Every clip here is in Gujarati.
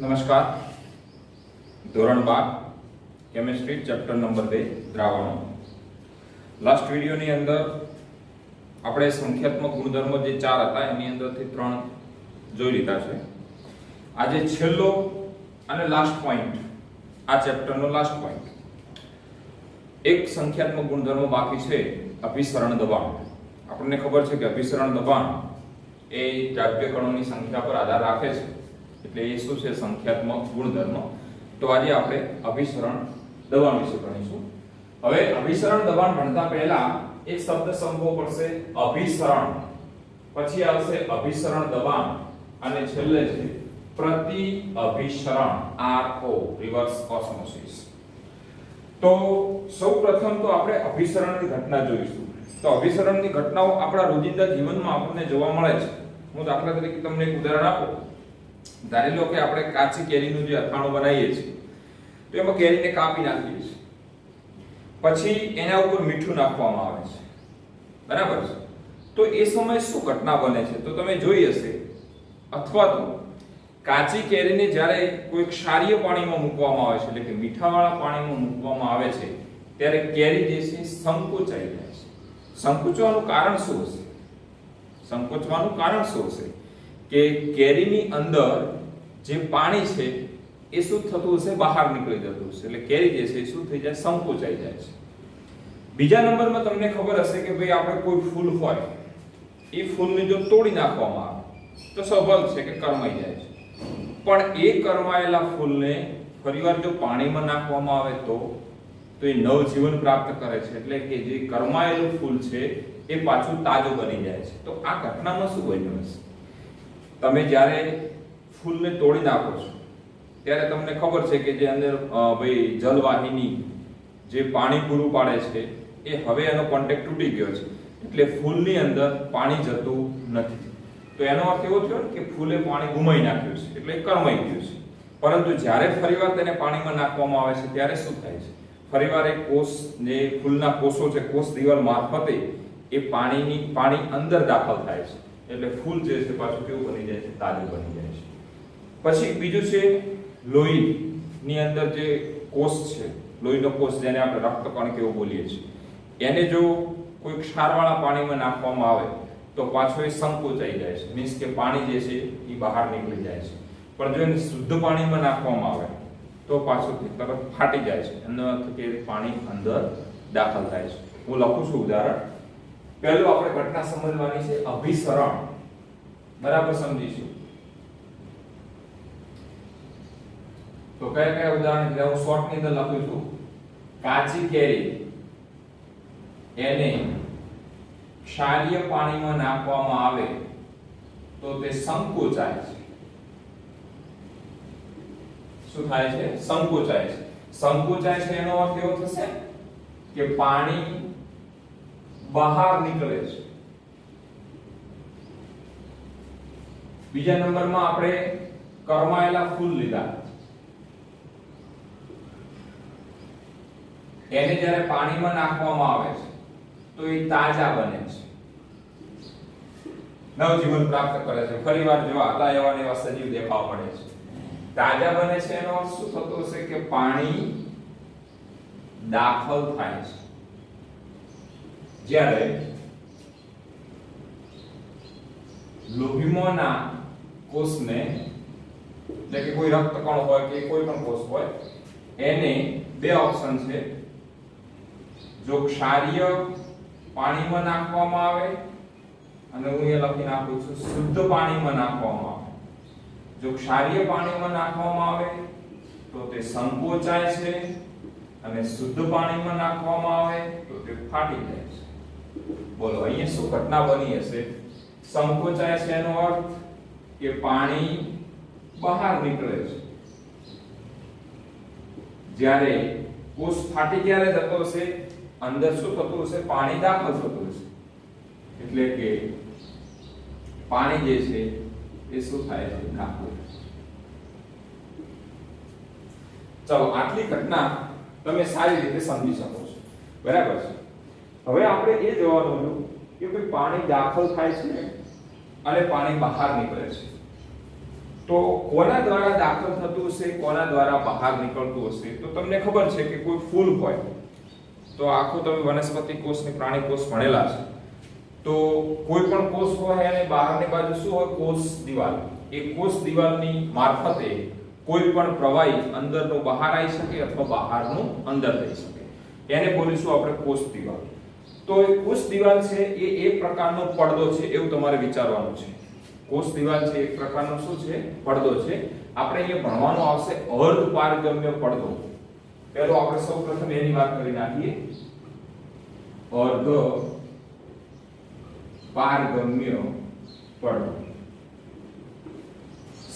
નમસ્કાર. ધોરણ 12 કેમિસ્ટ્રી ચેપ્ટર નંબર 2 દ્રાવણો. લાસ્ટ વિડિયોની અંદર આપણે સંખ્યાત્મક ગુણધર્મો જે 4 હતા એની અંદરથી 3 જોઈ લીધા છે. આજે છેલ્લો અને લાસ્ટ પોઈન્ટ, આ ચેપ્ટરનો લાસ્ટ પોઈન્ટ, એક સંખ્યાત્મક ગુણધર્મ બાકી છે, અભિસરણ દબાણ. આપણને ખબર છે કે અભિસરણ દબાણ એ દ્રાવ્ય કણોની સંખ્યા પર આધાર રાખે છે, એટલે એ શું છે? સંખ્યાત્મક ગુણધર્મ. તો આજે આપણે અભિસરણ દબાણ વિશે ભણીશું. હવે અભિસરણ દબાણ ભણતા પહેલા એક શબ્દ સમજવો પડશે, અભિસરણ. પછી આવશે અભિસરણ દબાણ અને છેલ્લે છે પ્રતિ અભિસરણ, RO, રિવર્સ ઓસ્મોસિસ. તો સૌપ્રથમ તો આપણે અભિસરણની ઘટના જોઈશું. તો અભિસરણની ઘટનાઓ આપણા રોજિંદા જીવનમાં આપણને જોવા મળે છે. હું દાખલા તરીકે તમને એક ઉદાહરણ આપું. ધારી લો કે આપણે કાચી કેરીનું જે અથાણું બનાવીએ છીએ, તો એમાં કેરીને કાપી નાખીએ છીએ, પછી એના ઉપર મીઠું નાખવામાં આવે છે, બરાબર છે? તો એ સમયે શું ઘટના બને છે? તો તમે જોઈ હશે, અથવા તો કાચી કેરીને જ્યારે કોઈ ક્ષારીય પાણીમાં મૂકવામાં આવે છે, એટલે કે મીઠાવાળા પાણીમાં મૂકવામાં આવે છે, ત્યારે કેરી જે છે સંકોચાઈ જાય છે. સંકોચવાનું કારણ શું હશે? સંકોચવાનું કારણ શું હશે? કે કેરીની અંદર જે પાણી છે એ શું થતું હશે? બહાર નીકળી જતું હશે. એટલે કેરી જે છે શું થઈ જાય? સંકોચાઈ જાય છે. બીજા નંબરમાં તમને ખબર હશે કે ભાઈ આપણે કોઈ ફૂલ હોય, એ ફૂલને જો તોડી નાખવામાં આવે તો સ્વાભાવિક છે કે કરમાઈ જાય છે. પણ એ કરમાયેલા ફૂલને ફરીવાર જો પાણીમાં નાખવામાં આવે તો એ નવજીવન પ્રાપ્ત કરે છે. એટલે કે જે કરમાયેલું ફૂલ છે એ પાછું તાજું બની જાય છે. તો આ ઘટનામાં શું બન્યું હશે? તમે જ્યારે ફૂલને તોડી નાખો છો ત્યારે તમને ખબર છે કે જે અંદર ભાઈ જલવાહિની જે પાણી પૂરું પાડે છે એ હવે એનો કોન્ટેક્ટ તૂટી ગયો છે, એટલે ફૂલની અંદર પાણી જતું નથી. તો એનો અર્થ એવો થયો કે ફૂલે પાણી ગુમાવી નાખ્યું છે, એટલે કરમાઈ ગયું છે. પરંતુ જ્યારે ફરીવાર તેને પાણીમાં નાખવામાં આવે છે ત્યારે શું થાય છે? ફરીવાર એક કોષ, જે ફૂલના કોષો છે, કોષ દિવાલ મારફતે એ પાણી અંદર દાખલ થાય છે, એટલે ફૂલ જે છે પાછું કેવું બની જાય છે? તાજું બની જાય છે. પછી બીજું છે લોહીની અંદર જે કોષ છે, લોહીનો કોષ જેને આપણે રક્તકણ કેવું બોલીએ છીએ, એને જો કોઈ ક્ષારવાળા પાણીમાં નાખવામાં આવે તો પાછો એ સંકોચાઈ જાય છે. મીન્સ કે પાણી જે છે એ બહાર નીકળી જાય છે. પણ જો એને શુદ્ધ પાણીમાં નાખવામાં આવે તો પાછું તરત ફાટી જાય છે, એનો અર્થ કે પાણી અંદર દાખલ થાય છે. હું લખું છું ઉદાહરણ. પહેલું આપણે ઘટના સમજવાની છે અભિસરણ. બરાબર સમજીશું. તો કયા ઉદાહરણ છે? હું શોર્ટ ની અંદર લખું છું, કાચી કેરી એને ક્ષારીય પાણીમાં નાખવામાં આવે તો તે સંકોચાય છે. શું થાય છે? સંકોચાય છે. સંકોચાય છે એનો અર્થ એવો થશે કે પાણી બહાર નીકળે છે. બીજા નંબરમાં આપણે કરમાયેલા ફૂલ લીધા, એને જ્યારે પાણીમાં નાખવામાં આવે છે તો એ તાજા બને છે, નવજીવન પ્રાપ્ત કરે છે. ફરીવાર જો આટલા એવા ને એવા સજીવ દેખાવા પડે છે, તાજા બને છે. એનો અર્થ શું થતો હશે? કે પાણી દાખલ થાય છે. જ્યારે લોહીમાંના કોષને, એટલે કે કોઈ રક્તકણ હોય કે કોઈ પણ કોષ હોય, એને બે ઓપ્શન છે. જો ક્ષારીય પાણીમાં નાખવામાં આવે, અને હું એ લખી નાખું છું શુદ્ધ પાણીમાં નાખવામાં આવે. જો ક્ષારીય પાણીમાં નાખવામાં આવે તો તે સંકોચાય છે, અને શુદ્ધ પાણીમાં નાખવામાં આવે તો તે ફાટી જાય છે. બોલો અહીંયા શું ઘટના બની હશે? સંકોચાય છે એનો અર્થ કે પાણી બહાર નીકળે છે. જ્યારે કોષ ફાટી ક્યારે જતો હશે? અંદર શું થતું હશે? પાણી દાખલ થતું હશે. એટલે કે પાણી જે છે એ શું થાય છે? દાખલ. ચલો, આટલી ઘટના તમે સારી રીતે સમજી શકો છો, બરાબર છે? હવે આપણે એ જોવાનું કે ભાઈ પાણી દાખલ થાય છે અને પાણી બહાર નીકળે છે. તો કોના દ્વારા દાખલ થતું હશે, કોના દ્વારા બહાર નીકળતું હશે? તો તમને ખબર છે કે કોઈ ફૂલ હોય તો આખું તમે વનસ્પતિ કોષ ને પ્રાણી કોષ ભણેલા છે, તો કોઈ પણ કોષ હોય અને બહારની બાજુ શું હોય? કોષ દિવાલ. એ કોષ દિવાલની મારફતે કોઈ પણ પ્રવાહી અંદરનું બહાર આવી શકે અથવા બહારનું અંદર થઈ શકે. એને બોલીશું આપણે કોષ દિવાલ. તો એ કોષ દિવાલ છે એ એક પ્રકારનો પડદો છે એવું તમારે વિચારવાનું છે. કોષ દિવાલ છે એક પ્રકારનો શું છે? પડદો છે. આપણે અહીંયા ભણવાનું આવશે અર્ધ પારગમ્ય પડદો. પહેલો આપણે સૌપ્રથમ એની વાત કરી નાખીએ. અર્ધ પારગમ્ય પડદો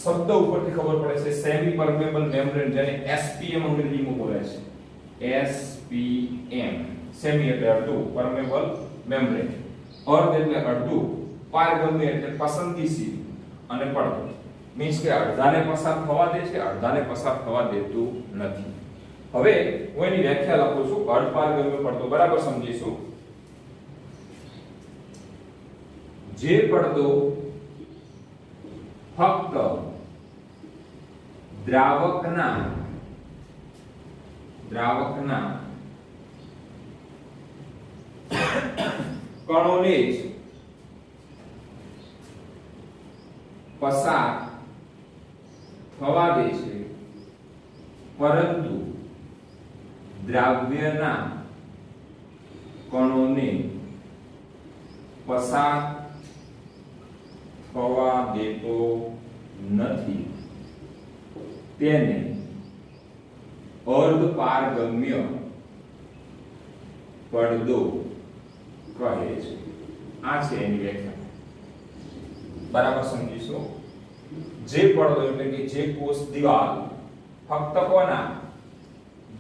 શબ્દ ઉપરથી ખબર પડે છે સેમી પરમેબલ મેમ્બ્રેન, જેને SPM અંગ્રેજીમાં બોલાય છે. SPM સેમી એટલે અડધું, પરમેબલ મેમ્બ્રેન. અર્ધ એટલે અડધું, પારગમ્ય એટલે પસંદગીશીલ અને પડદો મીન્સ કે અડધાને પસાર થવા દે છે, અડધાને પસાર થવા દેતું નથી. હવે હું એની વ્યાખ્યા લખું છું. અર્ધ પારગમ્ય પડદો બરાબર સમજીશું. જે પડદો ફક્ત દ્રાવકના કણોને જ પસાર થવા દે છે, પરંતુ દ્રાવ્યના કણોને પસાર થવા દેતો નથી, તેને અર્ધ પારગમ્ય પડદો કહે છે. આ છે એની વ્યાખ્યા. બરાબર સમજીશું. જે પડદો એટલે કે જે કોષ દિવાલ ફક્ત કોના?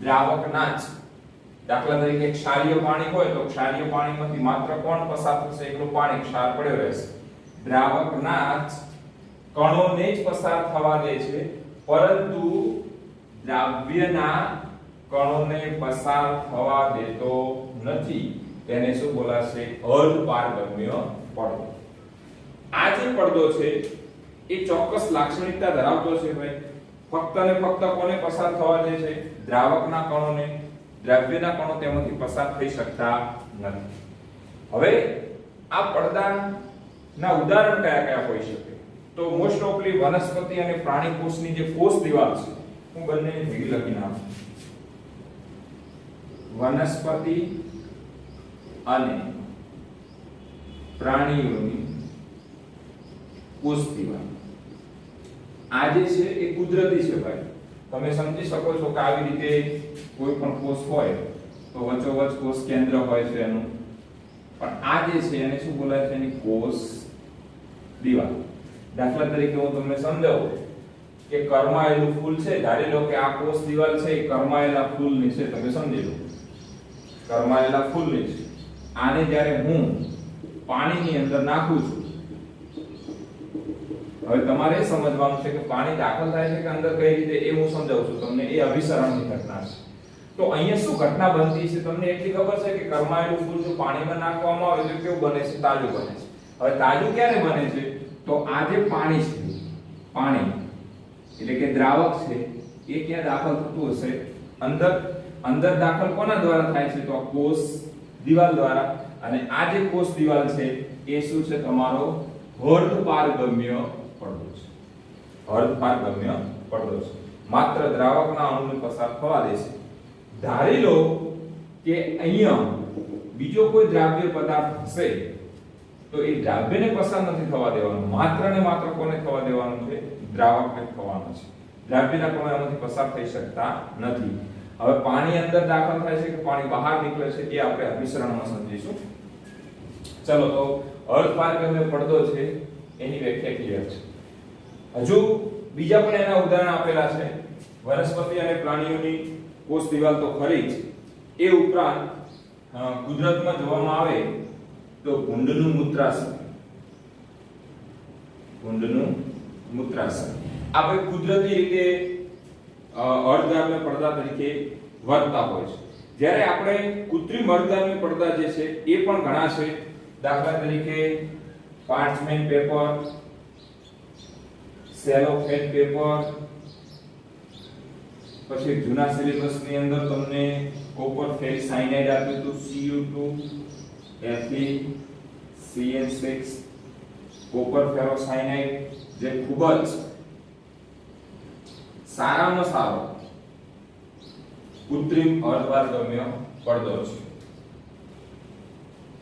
દ્રાવકના જ. દાખલા તરીકે ક્ષારીય પાણી હોય તો ક્ષારીય પાણીમાંથી માત્ર કોણ પસાર થશે? એકલું પાણી, ક્ષાર પડ્યો રહેશે. દ્રાવકના જ કણોને જ પસાર થવા દે છે, પરંતુ દ્રાવ્યના કણોને પસાર થવા દેતો નથી. તેને શું બોલાશે? અર્ધ પારગમ્ય પડદો. આ જે પડદો છે એ ચોક્કસ લાક્ષણિકતા ધરાવતો છે ભાઈ. ફક્ત ને ફક્ત કોને પસાર થવા દે છે? દ્રાવકના કણોને. દ્રાવ્યના કણો તેમાંથી પસાર થઈ શકતા નથી. હવે આ પડદાના ઉદાહરણ કયા કયા હોઈ શકે? તો મોસ્ટ ઓફલી વનસ્પતિ અને પ્રાણી કોષની જે કોષ દિવાલ છે, હું બંનેને ભેગી લખી નાખું. વનસ્પતિ અને પ્રાણીઓની કોષ દિવાલ આ જે છે એ કુદરતી છે ભાઈ. તમે સમજી શકો છો કે આવી રીતે કોઈ પણ કોષ હોય તો વચ્ચોવચ્ચ કોષ કેન્દ્ર હોય છે એનું, પણ આ જે છે એને શું બોલાય છે? એની કોષ દિવાલ. દાખલા તરીકે હું તમને સમજાવું કે કરમાયેલું ફૂલ છે. ધારી લો કે આ કોષ દિવાલ છે એ કરમાયેલા ફૂલની છે. તમે સમજી લો કરમાયેલા ફૂલની છે. આને જ્યારે હું પાણીની અંદર નાખું છું, હવે તમારે એ સમજવાનું છે કે પાણી દાખલ થાય છે કે અંદર કઈ રીતે, એ હું સમજાવું છું તમને. એ અભિસરણની ઘટના છે. તો અહીંયા શું ઘટના બનતી છે તમને એટલી ખબર છે કે કરમાયેલું ફૂલ જો પાણીમાં નાખવામાં આવે તો કેવું બને છે? તાજું બને છે. હવે તાજું ક્યારે બને છે? તો આ જે પાણી છે, પાણી એટલે કે દ્રાવક છે, એ ક્યાં દાખલ થતું હશે? અંદર. અંદર દાખલ કોના દ્વારા થાય છે? તો આ કોષ દિવાલ દ્વારા. અને આ જે કોષ દિવાલ છે એ શું છે? તમારો અર્ધ પારગમ્ય પડદો છે. અર્ધ પારગમ્ય પડદો છે. માત્ર દ્રાવકના અણુને પસાર થવા દે છે. ધારી લો કે અહીંયા બીજો કોઈ દ્રાવ્ય પદાર્થ હશે તો એ દ્રાવ્યને પસાર નથી થવા દેવાનું, માત્ર ને માત્ર કોને થવા દેવાનું છે? દ્રાવકને થવાનું છે. દ્રાવ્યના કણો એમાંથી પસાર થઈ શકતા નથી. હવે પાણી અંદર દાખલ થાય છે કે પાણી બહાર નીકળે છે એ આપણે અભિસરણમાં સમજીશું. ચલો, તો અર્ધ પારગમ્ય પડદો છે એની વ્યાખ્યા ક્લિયર છે. હજુ બીજા પણ એના ઉદાહરણ આપેલા છે. વનસ્પતિ અને પ્રાણીઓની કોષ દિવાલ તો ખરી જ, એ ઉપરાંત કુદરતમાં જોવામાં આવે તો ભૂંડનું મૂત્રાશય. ભૂંડનું મૂત્રાશય આપણે કુદરતી રીતે અર્ધગામી પડદા તરીકે વર્તતા હોય છે. જ્યારે આપણે કૃત્રિમ અર્ધગામી પડદા જે છે એ પણ ઘણા છે. દાખલા તરીકે પાર્ચમેન્ટ પેપર, સેલોફેન પેપર, પછી જૂના સિલેબસ ની અંદર તમને કોપર ફેરી સાયનાઇડ આપ્યું હતું Cu2 FeCN6 કોપર ફેરોસાયનાઇડ, જે ખૂબ જ સારામાં સારો કૃત્રિમ અર્ધપારગમ્ય પડદો છે.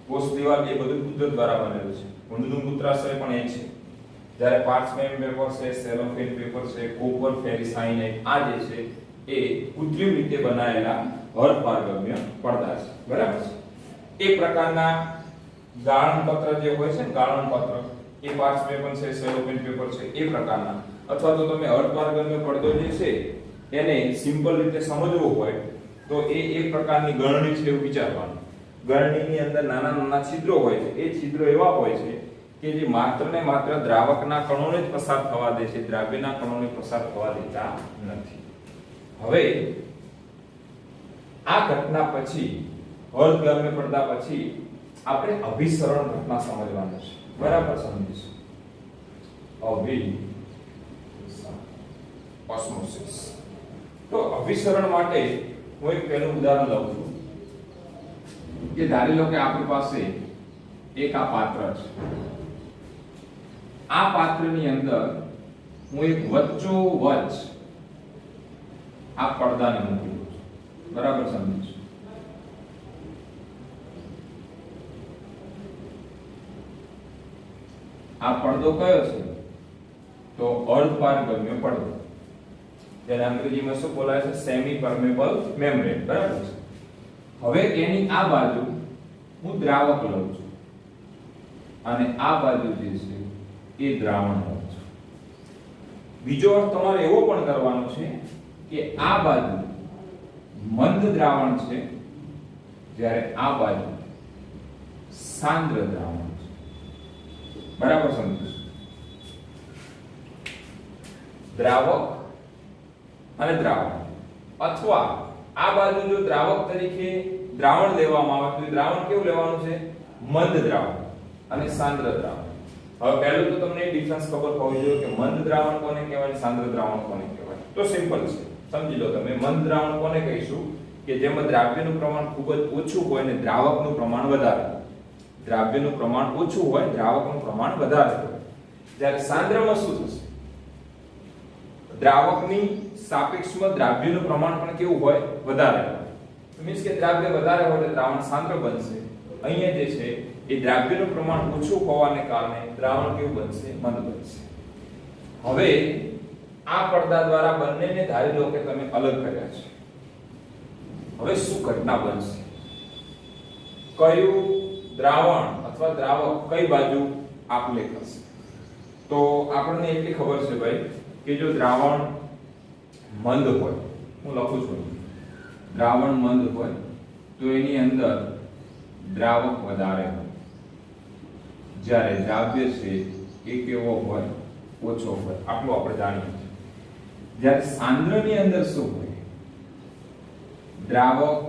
કોષ દિવાલ એ બધું કુદરત દ્વારા બનેલું છે. ઊંધનું મૂત્રાશય પણ એ છે. જ્યારે પાર્ચમેન્ટ પેપર છે, સેલોફેન પેપર છે, કોપર ફેરીસાયનાઇડ આ જે છે એ કૃત્રિમ રીતે બનાવેલા અર્ધપારગમ્ય પડદા છે. બરાબર છે. એક પ્રકારના ગાળણ પત્ર જે હોય છે ને, ગાળણ પત્ર એ પાર્ચમેન્ટ પેપર છે, સેલોફેન પેપર છે એ પ્રકારના, અથવા તો તમે અર્ધપારગમ્ય પડદો જે છે એને સિમ્પલ રીતે સમજવો હોય તો એ એક પ્રકારની ગળણી છે એવું વિચારવાનું. ગળણીની અંદર નાના નાના છિદ્રો હોય છે. એ છિદ્રો એવા હોય છે કે જે માત્ર ને માત્ર દ્રાવકના કણોને જ પસાર થવા દે છે, દ્રાવ્યના કણોને પસાર થવા દેતા નથી. હવે આ ઘટના પછી, અર્ધગામ્ય પડદા પછી આપણે અભિસરણ ઘટના સમજવાની છે. બરાબર સમજીશું. ઓસ્મોસિસ. તો અભિસરણ માટે હું એક પહેલું ઉદાહરણ લઉં છું કે ધારી લો કે આપણી પાસે એક આ પાત્ર છે. આ પાત્રની અંદર હું એક વચ્ચોવચ આ પડદાને મૂકી દઉં છું. બરાબર સમજીશું. આ પડદો કયો છે? તો અર્ધપારગમ્ય પડદો, જેને અંગ્રેજીમાં શું બોલાય છે? Semi permeable membrane. બરાબર છે. હવે એની આ બાજુ હું દ્રાવક લઉં છું અને આ બાજુ જે છે એ દ્રાવણ લઉં છું. બીજો અર્થ તમારે એવો પણ કરવાનો છે કે આ બાજુ મંદ દ્રાવણ છે, જ્યારે આ બાજુ સાંદ્ર દ્રાવણ છે. બરાબર સમજો. દ્રાવક અને દ્રાવણ, અથવા આ બાજુ જો દ્રાવક તરીકે દ્રાવણ લેવામાં આવે તો દ્રાવણ કેવું લેવાનું છે? મંદ દ્રાવણ અને સાંદ્ર દ્રાવણ. હવે પહેલું તો તમને એ ડિફરન્સ ખબર હોવી જોઈએ કે મંદ દ્રાવણ કોને કહેવાય, સાંદ્ર દ્રાવણ કોને કહેવાય. તો સિમ્પલ છે, સમજી લો તમે. મંદ દ્રાવણ કોને કહીશું? કે જેમાં દ્રાવ્યનું પ્રમાણ ખૂબ જ ઓછું હોય અને દ્રાવકનું પ્રમાણ વધારે. દ્રાવ્યનું પ્રમાણ ઓછું હોય, દ્રાવકનું પ્રમાણ વધારે હોય. જ્યારે સાંદ્રમાં શું થશે? દ્રાવકની સાપેક્ષમાં દ્રાવ્યનું પ્રમાણ પણ કેવું હોય? વધારે હોય. મીન્સ કે દ્રાવ્ય વધારે હોય એટલે દ્રાવણ સાંદ્ર બનશે. અહીંયા જે છે એ દ્રાવ્યનું પ્રમાણ ઓછું હોવાને કારણે દ્રાવણ કેવું બનશે? મંદ બનશે. હવે આ પડદા દ્વારા બંનેને ધારી લો કે તમે અલગ કર્યા છે. હવે શું ઘટના બનશે? કયું દ્રાવણ અથવા દ્રાવક કઈ બાજુ આપલે કરશે? તો આપણને એટલી ખબર છે ભાઈ કે જો દ્રાવણ મંદ હોય, હું લખું છું, દ્રાવણ મંદ હોય તો એની અંદર દ્રાવક વધારે હોય, જ્યારે દ્રાવ્ય છે એ કેવો હોય? ઓછો હોય. આટલું આપણે જાણીએ છીએ. જ્યારે સાંદ્રની અંદર શું હોય? દ્રાવક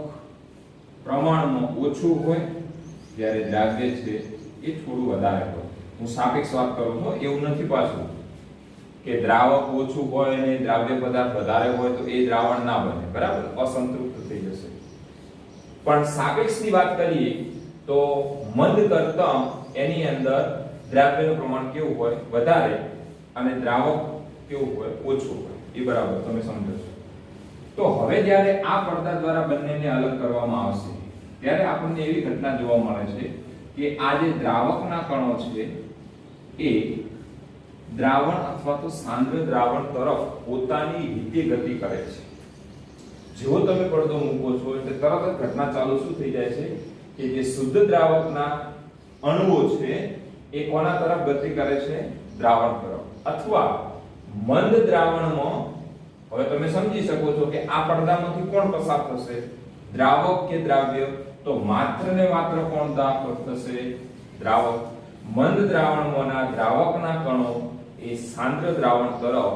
પ્રમાણમાં ઓછું હોય, જ્યારે દ્રાવ્ય છે એ થોડું વધારે હોય. હું સાપેક્ષ વાત કરું છું, એવું નથી પાછું કે દ્રાવક ઓછું હોય અને દ્રાવ્ય પદાર્થ વધારે હોય તો એ દ્રાવણ ના બને. બરાબર? અસંતૃપ્ત થઈ જશે. પણ સાપેક્ષની વાત કરીએ તો મંદ કરતા એની અંદર દ્રાવ્યનું પ્રમાણ કેવું હોય? વધારે, અને દ્રાવક કેવું હોય? ઓછું હોય. એ બરાબર તમે સમજો છો. તો હવે જ્યારે આ પડદા દ્વારા બંનેને અલગ કરવામાં આવશે ત્યારે આપણને એવી ઘટના જોવા મળે છે કે આ જે દ્રાવકના કણો છે એ દ્રાવણ અથવા તો સાંદ્ર દ્રાવણ તરફ પોતાની રીતે ગતિ કરે છે. જેવો તમે પડદો મૂકો છો એટલે તરત જ ઘટના ચાલુ શું થઈ જાય છે કે જે શુદ્ધ દ્રાવકના અણુઓ છે એ કોના તરફ ગતિ કરે છે? દ્રાવણ તરફ. અથવા મંદ દ્રાવણમાં હવે તમે સમજી શકો છો કે આ પડદામાંથી કોણ પસાર થશે? દ્રાવક કે દ્રાવ્ય? તો માત્ર ને માત્ર કોણ દાખલ થશે? દ્રાવક. મંદ દ્રાવણમાંના દ્રાવકના કણો એ સાંદ્ર દ્રાવણ તરફ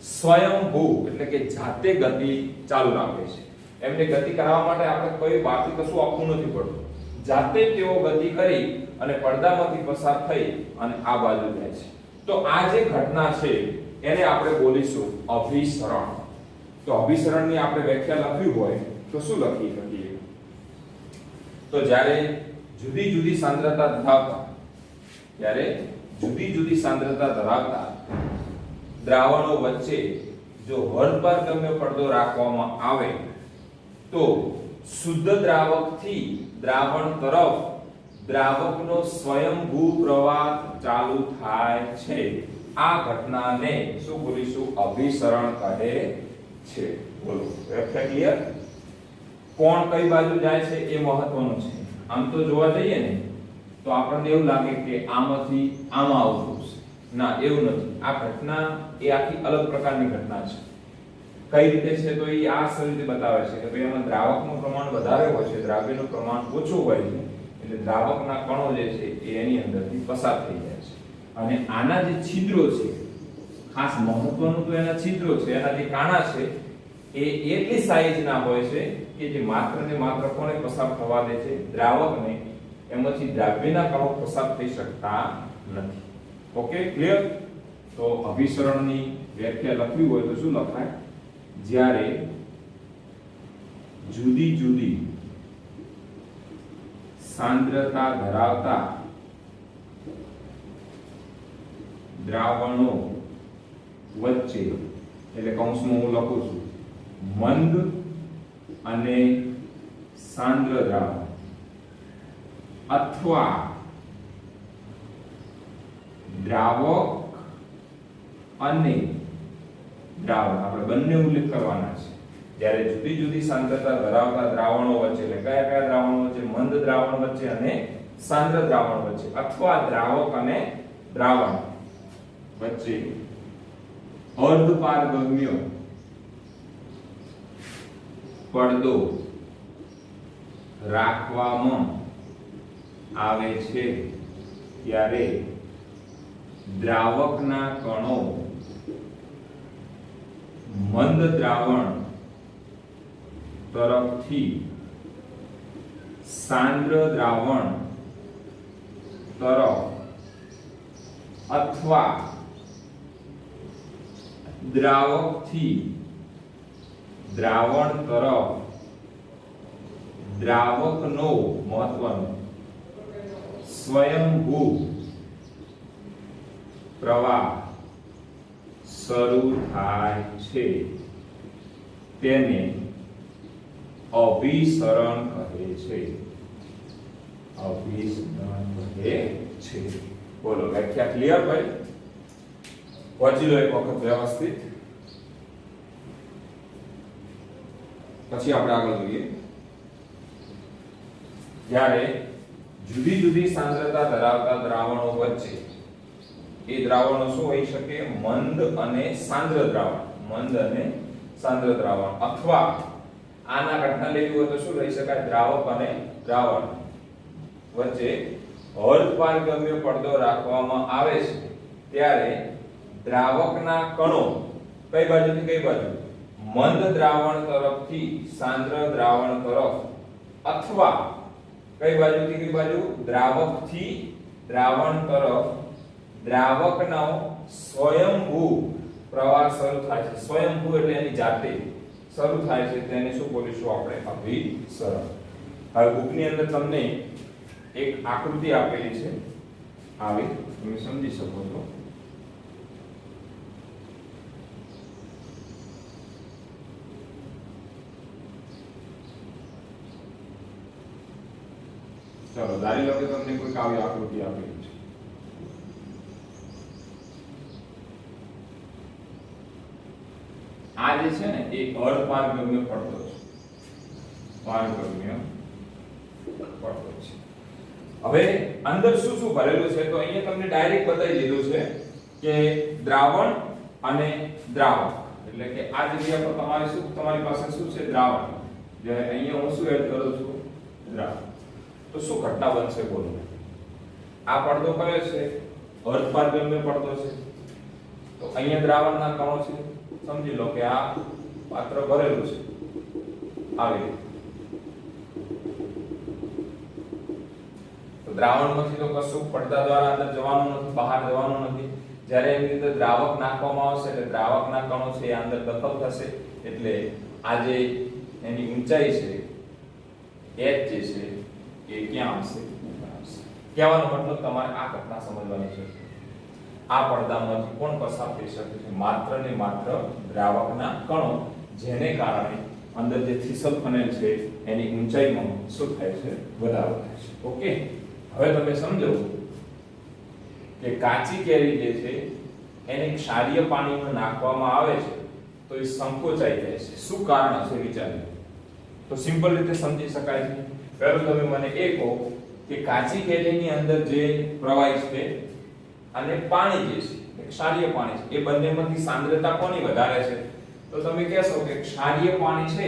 સ્વયંભૂ એટલે કે જાતે ગતિ ચાલુ રાખે છે. એમને ગતિ કરાવવા માટે આપણે કોઈ બાકી કશું આપવું નથી પડતું. જાતે તેઓ ગતિ કરી અને પડદામાંથી પસાર થઈ અને આ બાજુ જાય છે. તો આ જે ઘટના છે એને આપણે બોલીશું અભિસરણ. તો અભિસરણની આપણે વ્યાખ્યા લખવી હોય તો શું લખી શકીએ? તો જ્યારે જુદી જુદી સાંદ્રતા ધરાવતા દ્રાવણો વચ્ચે જો વર્ધપારગમ્ય પડદો રાખવામાં આવે તો શુદ્ધ દ્રાવકથી દ્રાવણ તરફ દ્રાવકનો સ્વયંભૂ પ્રવાહ ચાલુ થાય છે. આ ઘટનાને શું બોલીશું? અભિસરણ કહે છે. બોલો, વ્યાખ્યા ક્લિયર? કોણ કઈ બાજુ જાય છે એ મહત્વનું છે. આમ તો જોવા જઈએ ને તો આપણને એવું લાગે કે આમાંથી આમાં આવતું છે. ના, એવું નથી. આ ઘટના એ આખી અલગ પ્રકારની ઘટના છે. કઈ રીતે છે તો એ આ રીતે બતાવે છે કે ભાઈ આમાં દ્રાવકનું પ્રમાણ વધારે હોય છે, દ્રાવ્યનું પ્રમાણ ઓછું હોય છે, એટલે દ્રાવકના કણો જે છે એ એની અંદરથી પસાર થઈ જાય છે. અને આના જે છિદ્રો છે, ખાસ મહત્વનું તો એના છિદ્રો છે, એના જે કાણા છે એ એટલી સાઈઝના હોય છે કે જે માત્ર ને માત્ર કોને પસાર થવા દે છે? દ્રાવકને. એમાંથી દ્રાવ્યના કણો પસાર થઈ શકતા નથી. Okay, clear? તો અભિસરણની વ્યાખ્યા લખવી હોય તો શું લખાય? જ્યારે જુદી જુદી સાંદ્રતા ધરાવતા દ્રાવણો વચ્ચે, એટલે કૌંસમાં હું લખું છું, મંદ અને સાંદ્ર દ્રાવણ અથવા દ્રાવક અને દ્રાવણ, આપણે બંને ઉલ્લેખ કરવાના છે. જ્યારે જુદી જુદી સાંદ્રતા ધરાવતા દ્રાવણો વચ્ચે, એટલે કયા કયા દ્રાવણો વચ્ચે? મંદ દ્રાવણ વચ્ચે અને સાંદ્ર દ્રાવણ વચ્ચે, અથવા દ્રાવક અને દ્રાવણ વચ્ચે અર્ધપારગમ્ય પડદો રાખવામાં આવે છે ત્યારે દ્રાવકના કણો મંદ દ્રાવણ તરફથી સાંદ્ર દ્રાવણ તરફ અથવા દ્રાવકથી દ્રાવણ તરફ દ્રાવકનો મહત્વનો સ્વયંભૂ પ્રવાહ શરૂ થાય છે તેને અભિસરણ કહે છે. અભિસરણ કહે છે. બોલો, વ્યાખ્યા ક્લિયર ભાઈ? વાંચી લો એક વખત વ્યવસ્થિત, પછી આપણે આગળ જોઈએ. જ્યારે જુદી જુદી સાંદ્રતા ધરાવતા દ્રાવણો વચ્ચે, એ દ્રાવણો શું હોઈ શકે? મંદ અને સાંદ્ર દ્રાવણ, મંદ અને સાંદ્ર દ્રાવણ, અથવા આના ઘટના લેવી હોય તો શું લઈ શકાય? દ્રાવક અને દ્રાવણ વચ્ચે અર્ધપારગમ્ય પડદો રાખવામાં આવે છે ત્યારે દ્રાવકના કણો કઈ બાજુથી કઈ બાજુ? મંદ દ્રાવણ તરફથી સાંદ્ર દ્રાવણ તરફ, અથવા કઈ બાજુથી કઈ બાજુ? દ્રાવકથી દ્રાવણ તરફ દ્રાવકનો સ્વયંભૂ પ્રવાહ શરૂ થાય છે. સ્વયંભૂ એટલે એની જાતે શરૂ થાય છે, તેને શું બોલીશું આપણે? અભિસરણ. હવે બુકની અંદર તમને એક આકૃતિ આપેલી છે, આવી તમે સમજી શકો છો. ચલો, ધારી લો કે તમને કોઈ આવી આકૃતિ આપેલી છે. આ જે છે ને એ અર્ધપારગમ્ય પડદો છે, પારગમ્ય પડદો છે. હવે અંદર શું શું ભરેલું છે તો અહીંયા તમને ડાયરેક્ટ બતાવી દીધું છે કે દ્રાવણ અને દ્રાવક, એટલે કે આ જગ્યા પર તમારી પાસે શું છે? દ્રાવણ. જે અહીંયા હું શું એડ કરું છું? દ્રાવણ. તો શું ઘટના બનશે? બોલો. આ પડદો કયો છે? અર્ધપારગમ્ય પડદો છે. તો અહીંયા દ્રાવણના કણો છે, સમજી લો કે આ પાત્ર ભરેલું છે આવી. તો દ્રાવણમાંથી તો કશું પડદા દ્વારા અંદર જવાનું નથી, બહાર જવાનું નથી. જ્યારે એની અંદર દ્રાવક નાખવામાં આવશે એટલે દ્રાવકના કણો છે એ અંદર દખલ થશે એટલે આ જે એની ઊંચાઈ છે h જે છે એ ક્યાં આવશે? ઉપર આવશે. કહેવાનો મતલબ તમારે આ ઘટના સમજવાની છે. આ પડદામાંથી કોણ પસાર થઈ શકે છે? માત્ર ને માત્ર દ્રાવકના કણો, જેને કારણે અંદર જે થીસલ ફનેલ છે એની ઊંચાઈમાં શું થાય છે? વધારો થાય છે. ઓકે, હવે તમે સમજો કે કાચી કેરી જે છે એને ક્ષારીય પાણીમાં નાખવામાં આવે છે તો એ સંકોચાઈ જાય છે. શું કારણ હશે વિચારો? તો સિમ્પલ રીતે સમજી શકાય છે. પહેલું તમે મને એ કહો કે કાચી કેરીની અંદર જે પ્રવાહી છે અને પાણી જે છે ક્ષારીય પાણી છે, એ બંનેમાંથી સાંદ્રતા કોની વધારે છે? તો તમે કહેશો કે ક્ષારીય પાણી છે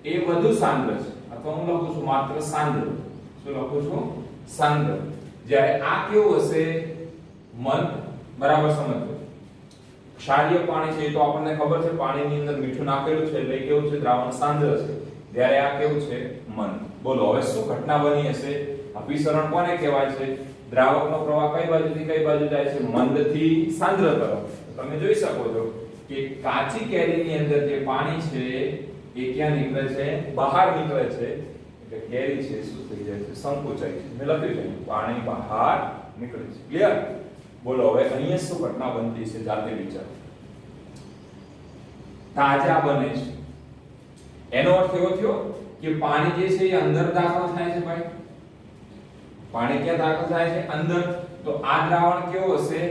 એ વધુ સાંદ્ર છે, અથવા હું લખું છું માત્ર સાંદ્ર. શું લખું છું? સાંદ્ર. જ્યારે આ કેવું હશે? મંદ. બરાબર સમજો. ક્ષારીય પાણી છે એ તો આપણને ખબર છે પાણીની અંદર મીઠું નાખેલું છે એટલે કેવું છે? દ્રાવણ સાંદ્ર છે. જ્યારે આ કેવું છે? મંદ. બોલો હવે શું ઘટના બની હશે? અભિસરણ કોને કહેવાય છે? દ્રાવકનો પ્રવાહ કઈ બાજુથી કઈ બાજુ જાય છે? મંદથી સાંદ્ર તરફ. તમે જોઈ શકો છો કે કાચી કેરીની અંદર જે પાણી છે એ ક્યાં નીકળે છે? બહાર નીકળે છે. એટલે કેરી છે શું થઈ જાય છે? સંકોચાય છે. મેં લખ્યું છે પાણી બહાર નીકળે છે. ક્લિયર? બોલો હવે અહીંયા શું ઘટના બનતી છે? જાતે વિચારો. તાજા બને છે. એનો અર્થ એવો થયો કે પાણી જે છે એ અંદર દાખલ થાય છે. ભાઈ, પાણી ક્યાં દાખલ થાય છે? અંદર. તો આ દ્રાવણ કેવો હશે?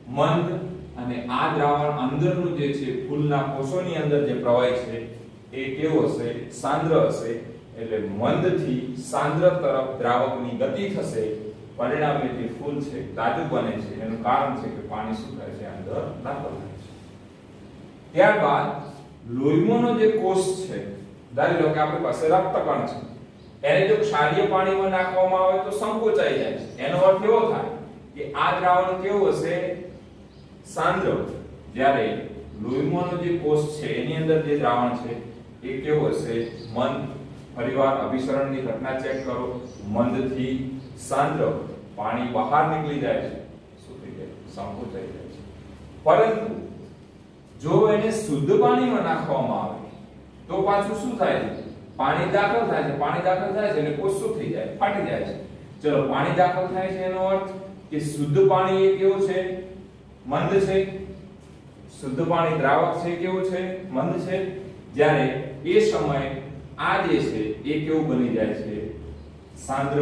મંદ. અને આ દ્રાવણ અંદરનું જે છે ફૂલના કોષોની અંદર જે પ્રવાહી છે એ કેવો હશે? સાંદ્ર હશે. એટલે મંદથી સાંદ્ર તરફ દ્રાવકની ગતિ થશે. પરિણામે જે ફૂલ છે તાજું બને છે. એનું કારણ છે કે પાણી શું થાય છે? અંદર દાખલ થાય છે. ત્યારબાદ લોહીમાંનો જે કોષ છે, ધારી લો કે આપણી પાસે રક્તકણ છે, એને જો ક્ષારીય પાણીમાં નાખવામાં આવે તો સંકોચાઈ જાય છે. એનો અર્થ એવો થાય કે આ દ્રાવણ કેવું હશે? સાંદ્ર. જ્યારે લોહીમાંનો જે કોષ છે એની અંદર જે દ્રાવણ છે એ કેવું હશે? મંદ. ફરીવાર અભિસરણની ઘટના ચેક કરો. મંદથી સાંદ્ર. પાણી બહાર નીકળી જાય છે. શું થઈ જાય? સંકોચાઈ જાય છે. પરંતુ જો એને શુદ્ધ પાણીમાં નાખવામાં આવે તો પાછું શું થાય છે? પાણી દાખલ થાય છે. પાણી દાખલ થાય છે એટલે કોષ શું થઈ જાય? ફાટી જાય છે. ચલો, પાણી દાખલ થાય છે એનો અર્થ કે શુદ્ધ પાણી એ કેવું છે? મંદ છે. શુદ્ધ પાણી દ્રાવક છે કેવું છે? મંદ છે. જ્યારે એ સમયે આ જે છે એ કેવું બની જાય છે? સાંદ્ર.